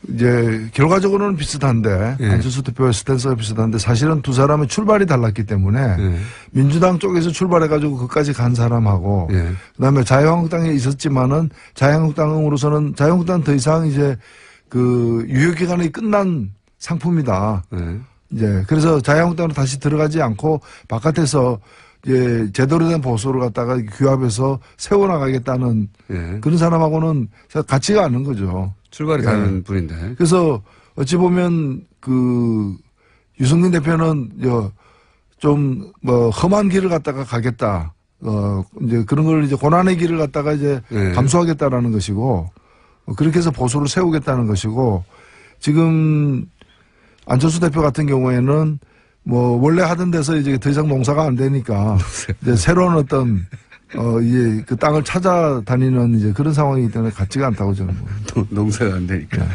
이제 결과적으로는 비슷한데 예. 안철수 대표의 스탠스가 비슷한데 사실은 두 사람의 출발이 달랐기 때문에 예. 민주당 쪽에서 출발해가지고 그까지 간 사람하고 예. 그다음에 자유한국당에 있었지만은 자유한국당으로서는 자유한국당은 더 이상 이제 그 유효 기간이 끝난 상품이다. 예. 이제 그래서 자유한국당으로 다시 들어가지 않고 바깥에서 이제 제대로 된 보수를 갖다가 규합해서 세워나가겠다는 예. 그런 사람하고는 같지가 않은 거죠. 출발이 예. 다른 분인데. 그래서 어찌 보면 그 유승민 대표는 좀 뭐 험한 길을 갖다가 가겠다. 이제 그런 걸 이제 고난의 길을 갖다가 이제 네. 감수하겠다라는 것이고 그렇게 해서 보수를 세우겠다는 것이고 지금 안철수 대표 같은 경우에는 뭐 원래 하던 데서 이제 더 이상 농사가 안 되니까 이제 새로운 어떤 이제 그 땅을 찾아다니는 이제 그런 상황이기 때문에 같지가 않다고 저는 봅니다. 농사가 안 되니까. 네.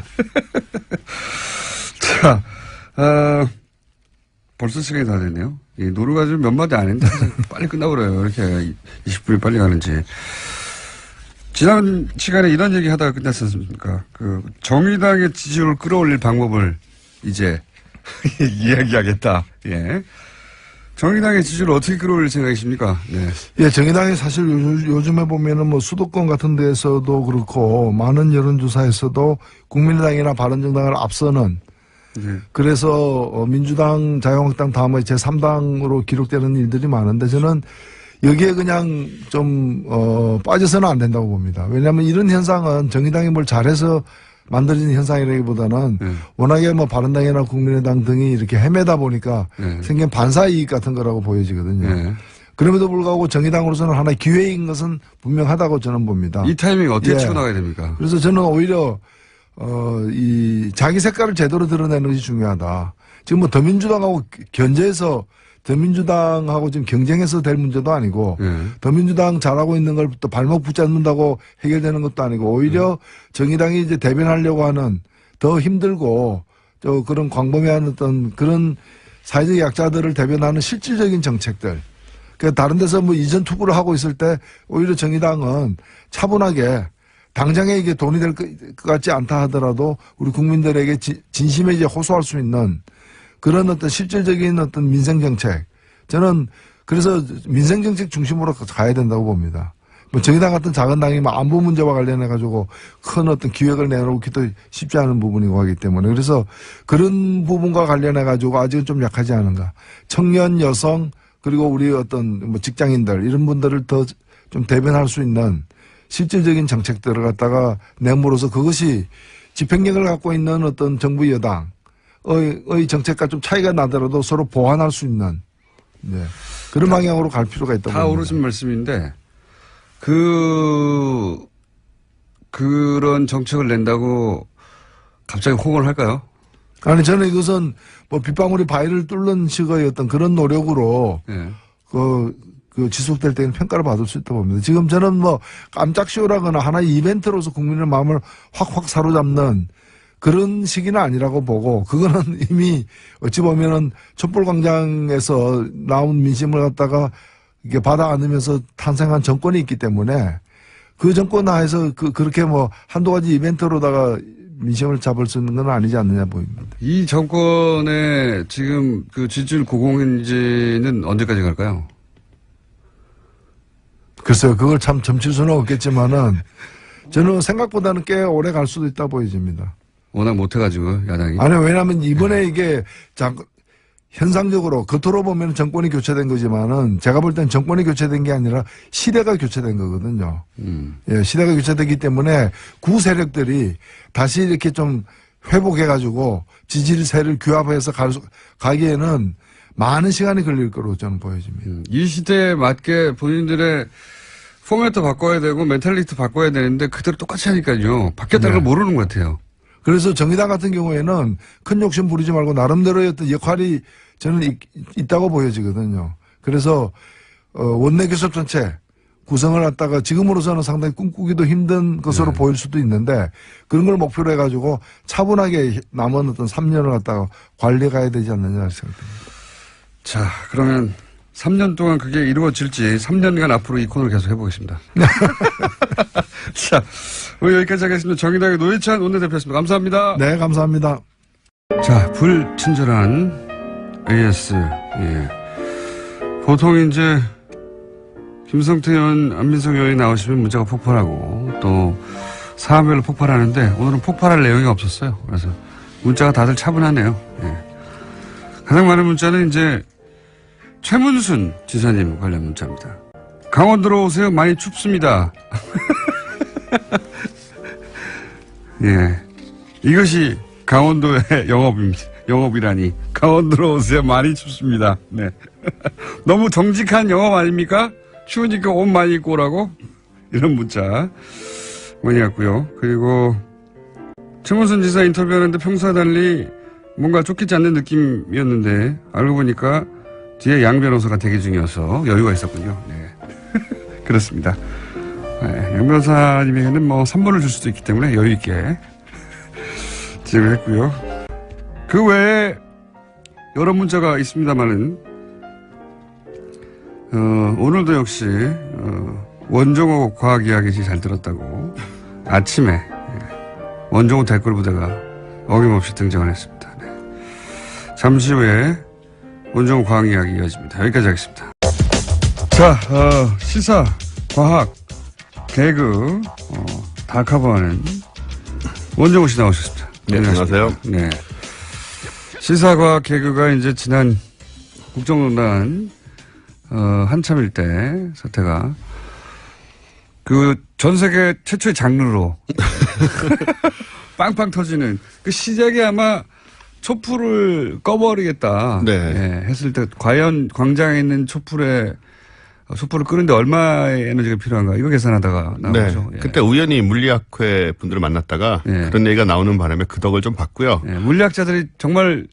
자, 벌써 시간이 다 됐네요. 이 노루가 좀 몇 마디 안 했는데 빨리 끝나버려요. 이렇게 20분이 빨리 가는지. 지난 시간에 이런 얘기 하다가 끝났지 않습니까? 그 정의당의 지지율을 끌어올릴 방법을 이제 이야기하겠다. 예. 정의당의 지지율을 어떻게 끌어올릴 생각이십니까? 네. 예, 정의당이 사실 요즘에 보면은 뭐 수도권 같은 데서도 그렇고 많은 여론조사에서도 국민의당이나 바른정당을 앞서는 네. 그래서 민주당, 자유한국당 다음에 제3당으로 기록되는 일들이 많은데 저는 여기에 그냥 좀 빠져서는 안 된다고 봅니다. 왜냐하면 이런 현상은 정의당이 뭘 잘해서 만들어진 현상이라기보다는 워낙에 뭐 바른당이나 국민의당 등이 이렇게 헤매다 보니까 생긴 반사이익 같은 거라고 보여지거든요. 그럼에도 불구하고 정의당으로서는 하나의 기회인 것은 분명하다고 저는 봅니다. 이 타이밍 어떻게 치고 나가야 됩니까? 그래서 저는 오히려 이 자기 색깔을 제대로 드러내는 것이 중요하다. 지금 뭐 더민주당하고 견제해서 더민주당하고 지금 경쟁해서 될 문제도 아니고 더민주당 잘하고 있는 걸 또 발목 붙잡는다고 해결되는 것도 아니고 오히려 정의당이 이제 대변하려고 하는 더 힘들고 또 그런 광범위한 어떤 그런 사회적 약자들을 대변하는 실질적인 정책들. 그 다른 데서 뭐 이전 투구를 하고 있을 때 오히려 정의당은 차분하게 당장에 이게 돈이 될 것 같지 않다 하더라도 우리 국민들에게 진심에 이제 호소할 수 있는 그런 어떤 실질적인 어떤 민생정책. 저는 그래서 민생정책 중심으로 가야 된다고 봅니다. 뭐 정의당 같은 작은 당이 뭐 안보 문제와 관련해가지고 큰 어떤 기획을 내놓기도 쉽지 않은 부분이고 하기 때문에 그래서 그런 부분과 관련해가지고 아직은 좀 약하지 않은가. 청년, 여성, 그리고 우리 어떤 뭐 직장인들 이런 분들을 더 좀 대변할 수 있는 실질적인 정책들을 갖다가 내므로서 그것이 집행력을 갖고 있는 어떤 정부 여당의 정책과 좀 차이가 나더라도 서로 보완할 수 있는 그런 방향으로 갈 필요가 있다고 다 봅니다. 오르신 말씀인데 그런 정책을 낸다고 갑자기 호응을 할까요? 아니 저는 이것은 뭐 빗방울이 바위를 뚫는 식의 어떤 그런 노력으로 그 지속될 때는 평가를 받을 수 있다고 봅니다. 지금 저는 뭐 깜짝 쇼라거나 하나의 이벤트로서 국민의 마음을 확확 사로잡는 그런 시기는 아니라고 보고 그거는 이미 어찌 보면은 촛불광장에서 나온 민심을 갖다가 이게 받아 안으면서 탄생한 정권이 있기 때문에 그 정권 하에서 그렇게 뭐 한두 가지 이벤트로다가 민심을 잡을 수 있는 건 아니지 않느냐 보입니다. 이 정권의 지금 그 지지율 고공인지는 언제까지 갈까요? 글쎄요, 그걸 참 점칠 수는 없겠지만은 저는 생각보다는 꽤 오래 갈 수도 있다 보여집니다. 워낙 못해가지고 야당이. 아니 왜냐하면 이번에 이게 현상적으로 겉으로 보면 정권이 교체된 거지만은 제가 볼 땐 정권이 교체된 게 아니라 시대가 교체된 거거든요. 예, 시대가 교체되기 때문에 구 세력들이 다시 이렇게 좀 회복해가지고 지지세를 규합해서 가기에는 많은 시간이 걸릴 거로 저는 보여집니다. 이 시대에 맞게 본인들의 포맷도 바꿔야 되고 멘탈리티 바꿔야 되는데 그대로 똑같이 하니까요. 바뀌었다는 걸 모르는 것 같아요. 그래서 정의당 같은 경우에는 큰 욕심 부리지 말고 나름대로의 어떤 역할이 저는 있다고 보여지거든요. 그래서 원내 교섭 전체 구성을 갖다가 지금으로서는 상당히 꿈꾸기도 힘든 것으로 보일 수도 있는데 그런 걸 목표로 해가지고 차분하게 남은 어떤 3년을 갖다가 관리해 가야 되지 않느냐 생각합니다. 자, 그러면 3년 동안 그게 이루어질지 3년간 앞으로 이 코너를 계속 해보겠습니다. 자, 오늘 여기까지 하겠습니다. 정의당의 노회찬 원내대표였습니다. 감사합니다. 네, 감사합니다. 자, 불친절한 AS. 예. 보통 이제 김성태 의원, 안민석 의원이 나오시면 문자가 폭발하고 또 사안별로 폭발하는데 오늘은 폭발할 내용이 없었어요. 그래서 문자가 다들 차분하네요. 예. 가장 많은 문자는 이제 최문순 지사님 관련 문자입니다. 강원도로 오세요. 많이 춥습니다. 예. 이것이 강원도의 영업입니다. 영업이라니. 강원도로 오세요. 많이 춥습니다. 네. 너무 정직한 영업 아닙니까? 추우니까 옷 많이 입고 오라고? 이런 문자 많이 왔고요. 그리고 최문순 지사 인터뷰하는데 평소와 달리 뭔가 쫓기지 않는 느낌이었는데 알고 보니까 뒤에 양 변호사가 대기 중이어서 여유가 있었군요. 네. 그렇습니다. 네, 양 변호사님에게는 뭐 3번을 줄 수도 있기 때문에 여유 있게 진행을 했고요. 그 외에 여러 문자가 있습니다만은 오늘도 역시 원종호 과학 이야기시 잘 들었다고 아침에 원종호 댓글 부대가 어김없이 등장을 했습니다. 네. 잠시 후에 원종호 과학 이야기 이어집니다. 여기까지 하겠습니다. 자, 시사, 과학, 개그 다 커버하는 원종호 씨 나오셨습니다. 네, 안녕하세요. 네. 시사, 과학, 개그가 이제 지난 국정농단 한참일 때 사태가 그 전 세계 최초의 장르로 빵빵 터지는 그 시작이 아마 촛불을 꺼버리겠다 네. 예, 했을 때 과연 광장에 있는 촛불을 끄는데 얼마의 에너지가 필요한가 이거 계산하다가 나온 네. 거죠. 예. 그때 우연히 물리학회 분들을 만났다가 예. 그런 얘기가 나오는 바람에 그 덕을 좀 봤고요. 예, 물리학자들이 정말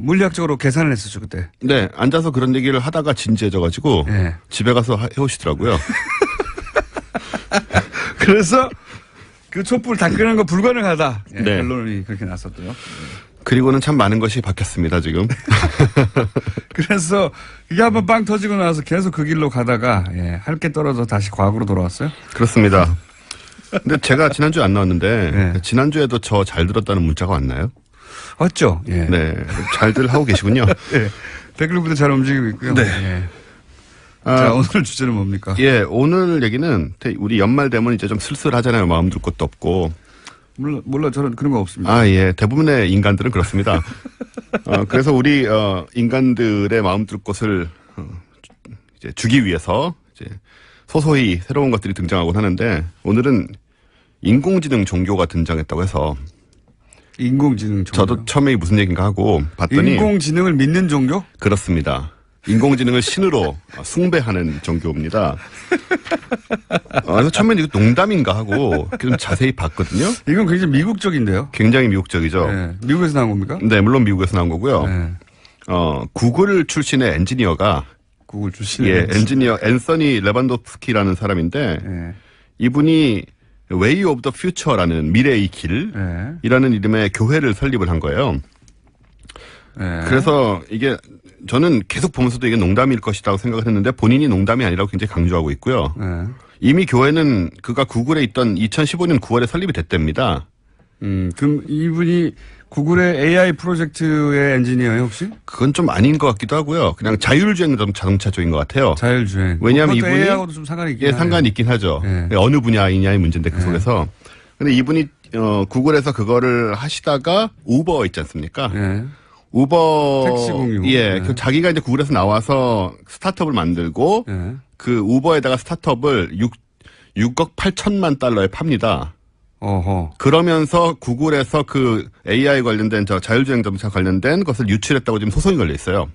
물리학적으로 계산을 했었죠 그때. 네, 앉아서 그런 얘기를 하다가 진지해져가지고 예. 집에 가서 해오시더라고요. 그래서 그 촛불 다 끄는 거 불가능하다. 예, 네. 결론이 그렇게 났었고요. 그리고는 참 많은 것이 바뀌었습니다, 지금. 그래서 이게 한번 빵 터지고 나서 계속 그 길로 가다가 할 게 떨어져 다시 과거로 돌아왔어요. 그렇습니다. 근데 제가 지난주에 안 나왔는데 네. 지난주에도 저 잘 들었다는 문자가 왔나요? 맞죠? 예. 네, 잘들 하고 계시군요. 예. 댓글부터 잘 움직이고 있고요. 네. 예. 아, 자, 오늘 주제는 뭡니까? 예, 오늘 얘기는 우리 연말 되면 이제 좀 쓸쓸하잖아요. 마음 둘 것도 없고. 몰라, 저는 그런 거 없습니다. 아, 예. 대부분의 인간들은 그렇습니다. 그래서 우리, 인간들의 마음 둘 곳을, 이제 주기 위해서, 이제, 소소히 새로운 것들이 등장하곤 하는데, 오늘은 인공지능 종교가 등장했다고 해서, 인공지능 종교. 저도 처음에 무슨 얘기인가 하고 봤더니, 인공지능을 믿는 종교? 그렇습니다. 인공지능을 신으로 숭배하는 종교입니다. 그래서 처음에는 이거 농담인가 하고 좀 자세히 봤거든요. 이건 굉장히 미국적인데요. 굉장히 미국적이죠. 네. 미국에서 나온 겁니까? 네, 물론 미국에서 나온 거고요. 네. 구글 출신의 엔지니어가 구글 출신. 엔지니어 앤서니 레반도프스키라는 사람인데 네. 이분이 Way of the Future라는 미래의 길이라는 네. 이름의 교회를 설립을 한 거예요. 네. 그래서 이게 저는 계속 보면서도 이게 농담일 것이라고 생각을 했는데 본인이 농담이 아니라고 굉장히 강조하고 있고요. 네. 이미 교회는 그가 구글에 있던 2015년 9월에 설립이 됐답니다. 그럼 이분이 구글의 AI 프로젝트의 엔지니어예요, 혹시? 그건 좀 아닌 것 같기도 하고요. 그냥 자율주행 자동차 쪽인 것 같아요. 자율주행. 왜냐하면 그것도 이분이 AI하고도 좀 상관이 있긴 예, 하네요. 상관이 있긴 하죠. 네. 어느 분야이냐의 문제인데 그 속에서. 근데 이분이 구글에서 그거를 하시다가 우버 있지 않습니까? 네. 우버 택시 공유. 예, 네. 그 자기가 이제 구글에서 나와서 스타트업을 만들고 네. 그 우버에다가 스타트업을 6억 8천만 달러에 팝니다. 어허. 그러면서 구글에서 그 AI 관련된 자율주행 자동차 관련된 것을 유출했다고 지금 소송이 걸려 있어요.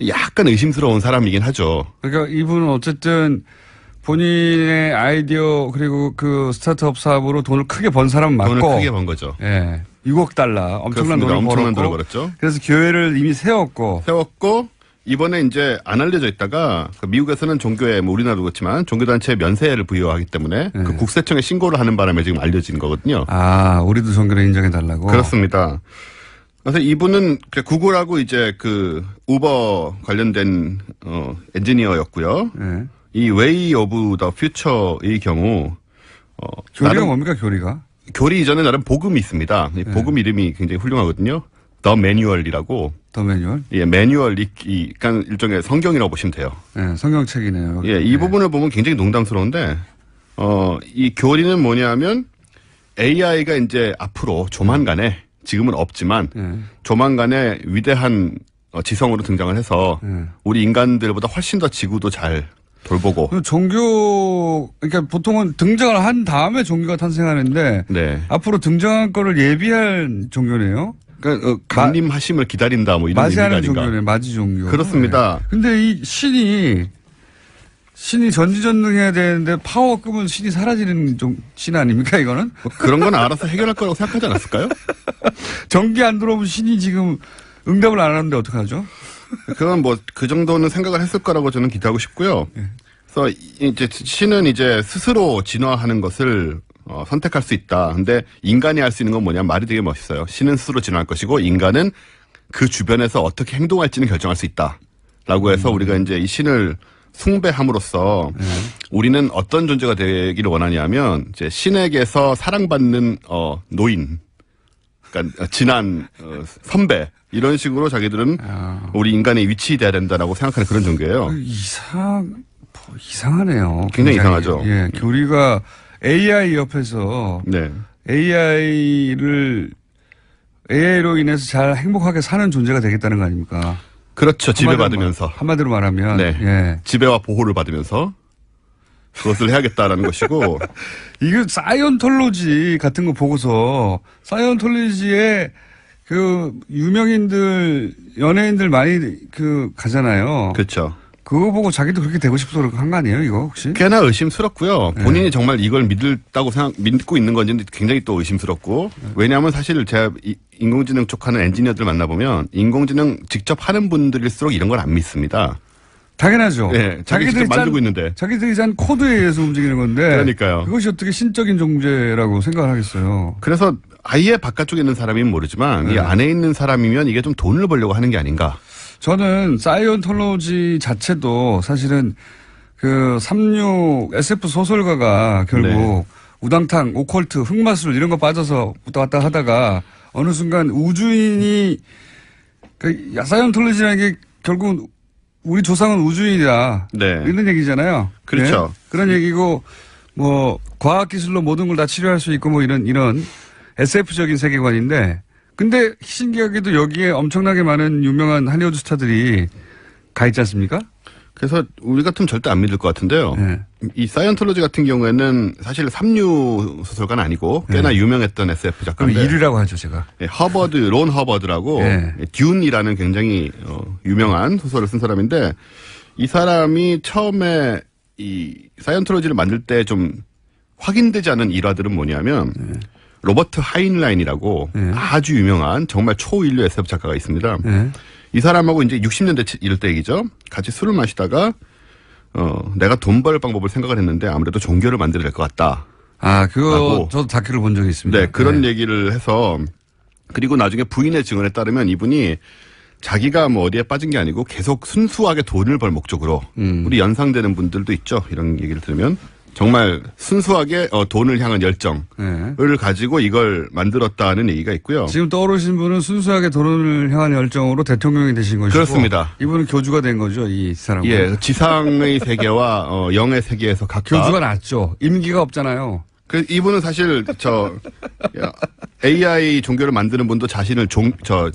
약간 의심스러운 사람이긴 하죠. 그러니까 이분은 어쨌든 본인의 아이디어 그리고 그 스타트업 사업으로 돈을 크게 번 사람은 맞고. 돈을 크게 번 거죠. 예. 6억 달러. 엄청난 그렇습니다. 돈을 엄청난 벌었고. 돈을 벌었죠. 그래서 교회를 이미 세웠고. 이번에 이제 안 알려져 있다가 미국에서는 종교에 뭐 우리나라도 그렇지만 종교단체에 면세를 부여하기 때문에 네. 그 국세청에 신고를 하는 바람에 지금 알려진 거거든요. 아, 우리도 종교를 인정해달라고? 그렇습니다. 그래서 이분은 구글하고 이제 그 우버 관련된 엔지니어였고요. 네. 이 Way of the Future의 경우 교리가 나름 뭡니까, 교리가? 교리 이전에 나름 복음이 있습니다. 이 복음 이름이 굉장히 훌륭하거든요. The Manual이라고. 더 매뉴얼? 예, 매뉴얼이 그러니까 일종의 성경이라고 보시면 돼요. 네, 성경책이네요. 예, 이 부분을 보면 굉장히 농담스러운데 이 교리는 뭐냐면 AI가 이제 앞으로 조만간에 지금은 없지만 네. 조만간에 위대한 지성으로 등장을 해서 네. 우리 인간들보다 훨씬 더 지구도 잘 돌보고. 그럼 종교, 그러니까 보통은 등장을 한 다음에 종교가 탄생하는데. 네. 앞으로 등장할 거를 예비한 종교네요? 그러니까 강림하심을 기다린다 뭐 이런 맞이하는 의미가 아닌가. 종교네, 맞이 종교. 그렇습니다. 네. 근데 이 신이 신이 전지전능해야 되는데 파워 끄면 신이 사라지는 신 아닙니까 이거는? 뭐 그런 건 알아서 해결할 거라고 생각하지 않았을까요? 전기 안 들어오면 신이 지금 응답을 안 하는데 어떡하죠? 그건 뭐 그 정도는 생각을 했을 거라고 저는 기대하고 싶고요. 그래서 이제 신은 이제 스스로 진화하는 것을 선택할 수 있다. 근데 인간이 할 수 있는 건 뭐냐? 말이 되게 멋있어요. 신은 스스로 진화할 것이고 인간은 그 주변에서 어떻게 행동할지는 결정할 수 있다. 라고 해서 우리가 이제 이 신을 숭배함으로써 우리는 어떤 존재가 되기를 원하냐면 이제 신에게서 사랑받는 노인, 그러니까 진한 선배 이런 식으로 자기들은 우리 인간의 위치돼야 된다라고 생각하는 그런 종교예요. 이상하네요. 굉장히 이상하죠. 예, 교리가 AI 옆에서 네. AI로 인해서 잘 행복하게 사는 존재가 되겠다는 거 아닙니까? 그렇죠. 지배받으면서. 한마디로 말하면. 네. 예. 지배와 보호를 받으면서 그것을 해야겠다라는 것이고. 이거 사이언톨로지 같은 거 보고서 사이언톨로지에 그 유명인들, 연예인들 많이 가잖아요. 그렇죠. 그거 보고 자기도 그렇게 되고 싶어서 한 거 아니에요, 이거 혹시? 꽤나 의심스럽고요. 본인이 정말 이걸 믿고 있는 건지 굉장히 또 의심스럽고. 왜냐하면 사실 제가 인공지능 쪽 하는 엔지니어들 만나보면 인공지능 직접 하는 분들일수록 이런 걸 안 믿습니다. 당연하죠. 네, 자기들이 직접 만들고 있는데. 자기들이 짠 코드에 의해서 움직이는 건데. 그러니까요. 그것이 어떻게 신적인 존재라고 생각을 하겠어요. 그래서 아예 바깥쪽에 있는 사람이면 모르지만 이 안에 있는 사람이면 이게 좀 돈을 벌려고 하는 게 아닌가. 저는 사이언톨로지 자체도 사실은 그 36 SF 소설가가 결국 우당탕, 오컬트, 흑마술 이런 거 빠져서 왔다 갔다 하다가 어느 순간 우주인이 사이언톨로지라는 게 결국 우리 조상은 우주인이다. 네. 이런 얘기잖아요. 그렇죠. 네? 그런 얘기고 뭐 과학기술로 모든 걸 다 치료할 수 있고 뭐 이런 SF적인 세계관인데 근데 신기하게도 여기에 엄청나게 많은 유명한 할리우드 스타들이 가 있지 않습니까? 그래서 우리 같으면 절대 안 믿을 것 같은데요. 네. 이 사이언톨로지 같은 경우에는 사실 삼류 소설가는 아니고 꽤나 유명했던 SF 그럼 작가인데. 1위라고 하죠, 제가. 론 허버드라고 듄이라는 굉장히 유명한 소설을 쓴 사람인데 이 사람이 처음에 이 사이언톨로지를 만들 때 좀 확인되지 않은 일화들은 뭐냐면 로버트 하인라인이라고 아주 유명한 정말 초인류 SF 작가가 있습니다. 이 사람하고 이제 60년대 이럴 때 얘기죠. 같이 술을 마시다가 내가 돈 벌 방법을 생각을 했는데 아무래도 종교를 만들어야 될 것 같다. 그거 저도 다큐를 본 적이 있습니다. 네, 그런 얘기를 해서 그리고 나중에 부인의 증언에 따르면 이분이 자기가 뭐 어디에 빠진 게 아니고 계속 순수하게 돈을 벌 목적으로 우리 연상되는 분들도 있죠. 이런 얘기를 들으면 정말 순수하게 돈을 향한 열정을 가지고 이걸 만들었다는 얘기가 있고요. 지금 떠오르신 분은 순수하게 돈을 향한 열정으로 대통령이 되신 것이고 그렇습니다. 이분은 교주가 된 거죠, 이 사람은. 예, 지상의 세계와 영의 세계에서 각각 교주가 낫죠. 임기가 없잖아요. 이분은 사실 AI 종교를 만드는 분도 자신을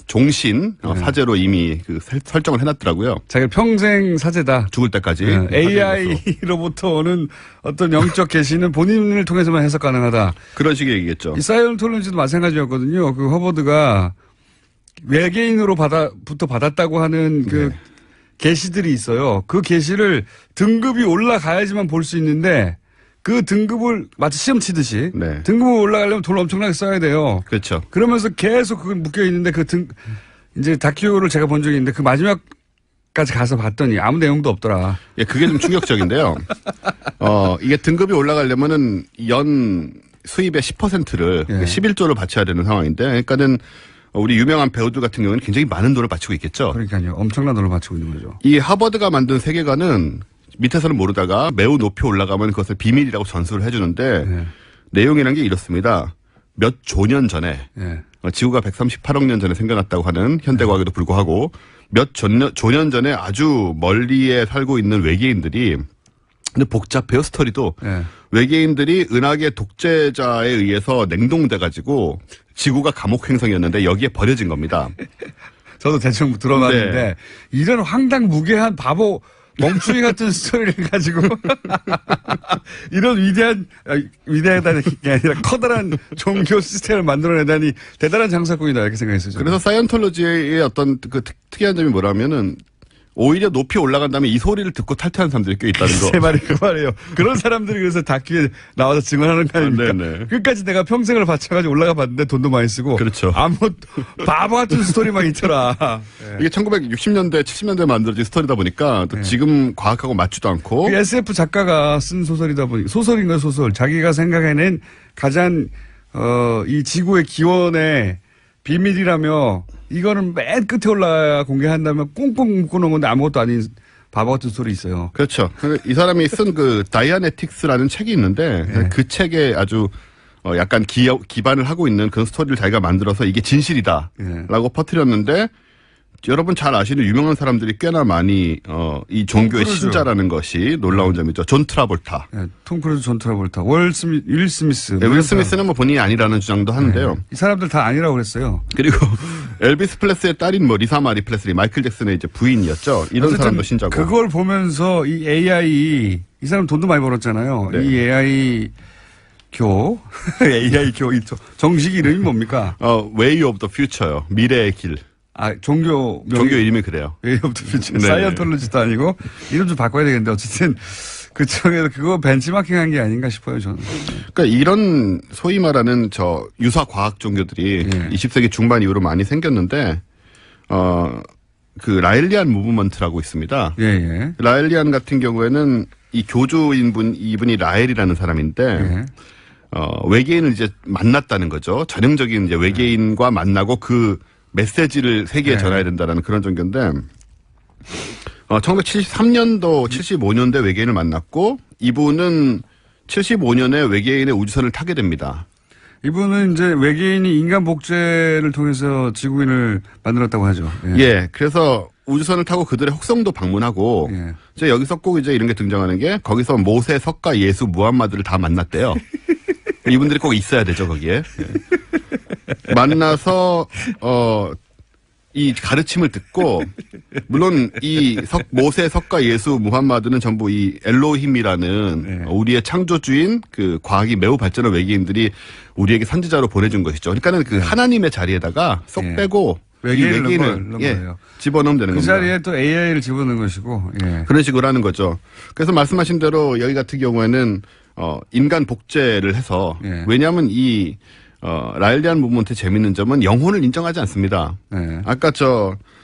종신 사제로 이미 설정을 해놨더라고요. 자기가 평생 사제다. 죽을 때까지. AI로부터 오는 어떤 영적 계시는 본인을 통해서만 해석 가능하다. 그런 식의 얘기겠죠. 이 사이언톨로지도 마찬가지였거든요. 그 허버드가 외계인으로부터 받았다고 하는 계시들이 있어요. 그 계시를 등급이 올라가야지만 볼 수 있는데 그 등급을 마치 시험 치듯이 등급을 올라가려면 돈을 엄청나게 써야 돼요. 그렇죠. 그러면서 계속 그걸 묶여 있는데 이제 다큐를 제가 본 적이 있는데 그 마지막까지 가서 봤더니 아무 내용도 없더라. 예, 그게 좀 충격적인데요. 이게 등급이 올라가려면은 연 수입의 10%를 11조를 바쳐야 되는 상황인데, 그러니까는 우리 유명한 배우들 같은 경우는 굉장히 많은 돈을 바치고 있겠죠. 그러니까요. 엄청난 돈을 바치고 있는 거죠. 이 하버드가 만든 세계관은 밑에서는 모르다가 매우 높이 올라가면 그것을 비밀이라고 전수를 해주는데 내용이라는 게 이렇습니다. 몇 조년 전에 지구가 138억 년 전에 생겨났다고 하는 현대과학에도 불구하고 몇 조년 전에 아주 멀리에 살고 있는 외계인들이 근데 복잡해요 스토리도 외계인들이 은하계 독재자에 의해서 냉동돼가지고 지구가 감옥 행성이었는데 여기에 버려진 겁니다. 저도 대충 들어봤는데 이런 황당무계한 바보 멍충이 같은 스토리를 가지고 이런 위대하다는 게 아니라 커다란 종교 시스템을 만들어내다니 대단한 장사꾼이다 이렇게 생각했어요. 그래서 사이언톨로지의 어떤 특이한 점이 뭐라면은 오히려 높이 올라간 다음에 이 소리를 듣고 탈퇴한 사람들이 꽤 있다는 거. 제 말이 그 말이에요. 그런 사람들이 그래서 다큐에 나와서 증언하는 거 아닙니까? 네네. 끝까지 내가 평생을 바쳐가지고 올라가 봤는데 돈도 많이 쓰고. 그렇죠. 아무 바보 같은 스토리만 있더라. 이게 1960년대, 70년대에 만들어진 스토리다 보니까 또 지금 과학하고 맞지도 않고. 그 SF 작가가 쓴 소설이다 보니 소설인가 소설. 자기가 생각해낸 가장 이 지구의 기원의 비밀이라며 이거는 맨 끝에 올라야 공개한다면 꽁꽁 묶어놓은 건데 아무것도 아닌 바보 같은 소리 있어요. 그렇죠. 이 사람이 쓴 그 다이아네틱스라는 책이 있는데 네. 그 책에 아주 약간 기반을 하고 있는 그런 스토리를 자기가 만들어서 이게 진실이다라고 퍼뜨렸는데 여러분 잘 아시는 유명한 사람들이 꽤나 많이 이 종교의 크루즈. 신자라는 것이 놀라운 점이죠. 존 트라볼타. 네, 톰 크루즈, 존 트라볼타, 윌 스미스. 네, 윌 스미스는 뭐 본인이 아니라는 주장도 하는데요. 이 사람들 다 아니라고 그랬어요. 그리고 엘비스 프레슬리의 딸인 뭐 리사 마리 프레슬리, 마이클 잭슨의 이제 부인이었죠. 이런 어쨌든 사람도 신자고. 그걸 보면서 이 AI 이 사람 돈도 많이 벌었잖아요. 네. 이 AI AI 교 정식 이름이 뭡니까? Way of the Future요. 미래의 길. 아 종교 이름이 그래요. 웨이 오브 더 퓨처. 네. 사이언톨로지도 아니고 이름 좀 바꿔야 되겠는데 어쨌든 그쪽에서 그거 벤치마킹한 게 아닌가 싶어요 저는. 그러니까 이런 소위 말하는 저 유사 과학 종교들이 예. 20세기 중반 이후로 많이 생겼는데 그 라일리안 무브먼트라고 있습니다. 예예. 라일리안 같은 경우에는 이 교주인 이분이 라엘이라는 사람인데 예. 외계인을 이제 만났다는 거죠. 전형적인 이제 외계인과 만나고 그 메시지를 세계에 전해야 된다라는 그런 종교인데 1973년도, 75년대 외계인을 만났고 이분은 75년에 외계인의 우주선을 타게 됩니다. 이분은 이제 외계인이 인간 복제를 통해서 지구인을 만들었다고 하죠. 예, 그래서 우주선을 타고 그들의 혹성도 방문하고 예. 이제 여기서 꼭 이제 이런 게 등장하는 게 거기서 모세, 석가, 예수, 무함마드를 다 만났대요. 이분들이 꼭 있어야 되죠 거기에. 예. 만나서 이 가르침을 듣고 물론 이 모세, 석가, 예수, 무함마드는 전부 이 엘로힘이라는 네. 우리의 창조주인 그 과학이 매우 발전한 외계인들이 우리에게 선지자로 보내준 것이죠. 그러니까는 그 하나님의 자리에다가 쏙 네. 빼고 외계인을 이 넣은 외계인을 거예요. 집어넣으면 되는 그 겁니다. 자리에 또 AI를 집어넣는 것이고. 예. 그런 식으로 하는 거죠. 그래서 말씀하신 대로 여기 같은 경우에는 인간 복제를 해서 예. 왜냐하면 이 라일리안 무브먼트의 재밌는 점은 영혼을 인정하지 않습니다. 네. 아까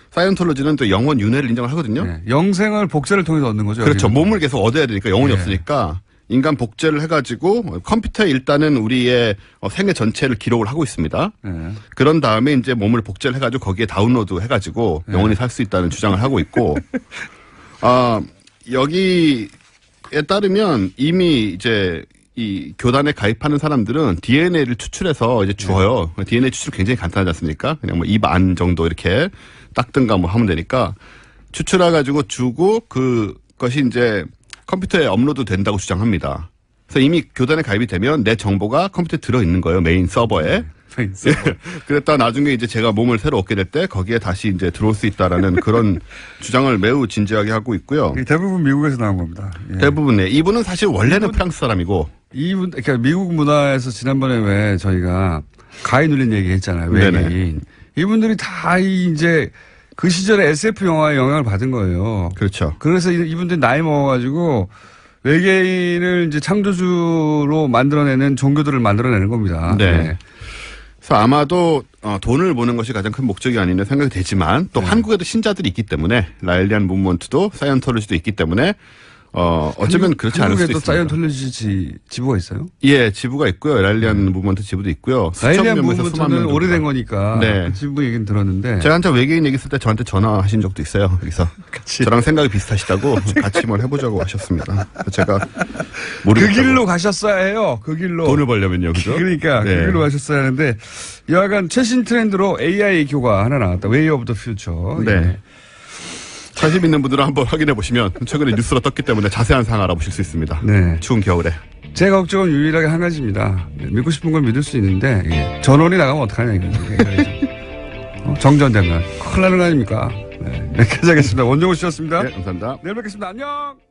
사이언톨로지는 또 영혼 윤회를 인정을 하거든요. 네. 영생을 복제를 통해서 얻는 거죠. 그렇죠. 여기는. 몸을 계속 얻어야 되니까 영혼이 네. 없으니까 인간 복제를 해가지고 컴퓨터에 일단은 우리의 생애 전체를 기록을 하고 있습니다. 네. 그런 다음에 이제 몸을 복제를 해가지고 거기에 다운로드 해가지고 영원히 살 수 있다는 주장을 하고 있고, 여기에 따르면 이미 이제 이 교단에 가입하는 사람들은 DNA를 추출해서 이제 주어요. DNA 추출 굉장히 간단하지 않습니까? 그냥 뭐 입 안 정도 이렇게 닦든가 뭐 하면 되니까 추출해가지고 주고 그것이 이제 컴퓨터에 업로드 된다고 주장합니다. 그래서 이미 교단에 가입이 되면 내 정보가 컴퓨터에 들어있는 거예요. 메인 서버에. 그랬다 나중에 이제 제가 몸을 새로 얻게 될 때 거기에 다시 이제 들어올 수 있다라는 그런 주장을 매우 진지하게 하고 있고요. 대부분 미국에서 나온 겁니다. 예. 대부분의 이분은 사실 원래는 프랑스 사람이고 이분, 그러니까 미국 문화에서 지난번에 왜 저희가 가위 눌린 얘기 했잖아요. 네네. 외계인. 이분들이 다 이제 그 시절에 SF 영화의 영향을 받은 거예요. 그렇죠. 그래서 이분들이 나이 먹어가지고 외계인을 이제 창조주로 만들어내는 종교들을 만들어내는 겁니다. 네. 그래서 아마도 돈을 버는 것이 가장 큰 목적이 아니냐 생각이 되지만 또 한국에도 신자들이 있기 때문에 라일리안 무브먼트도 사이언톨로지도 있기 때문에 어쩌면 그렇지 않을 수도 한국에도 있습니다. 사이언톨로지 지부가 있어요? 예, 지부가 있고요. 라일리안 무브먼트 지부도 있고요. 라일리안 수천 명에서 수만 무브먼트는 명 오래된 정도가. 거니까 네. 그 지부 얘기는 들었는데 제가 한참 외계인 얘기 했을 때 저한테 전화하신 적도 있어요. 그래서 저랑 생각이 비슷하시다고 같이 뭘 해보자고 하셨습니다. 제가 그 모르겠다고. 길로 가셨어야 해요. 그 길로. 돈을 벌려면요, 그죠? 그러니까 네. 그 길로 가셨어야 하는데 여하간 최신 트렌드로 AI 교가 하나 나왔다. Way of the Future. 네. 예. 관심 있는 분들은 한번 확인해 보시면 최근에 뉴스로 떴기 때문에 자세한 사항 알아보실 수 있습니다. 네. 추운 겨울에. 제 걱정은 유일하게 한 가지입니다. 믿고 싶은 건 믿을 수 있는데 예. 전원이 나가면 어떡하냐 이거죠. 정전되면 큰일 나는 거 아닙니까? 네. 여기까지 하겠습니다. 원종우 씨였습니다. 네, 감사합니다. 내일 뵙겠습니다. 안녕.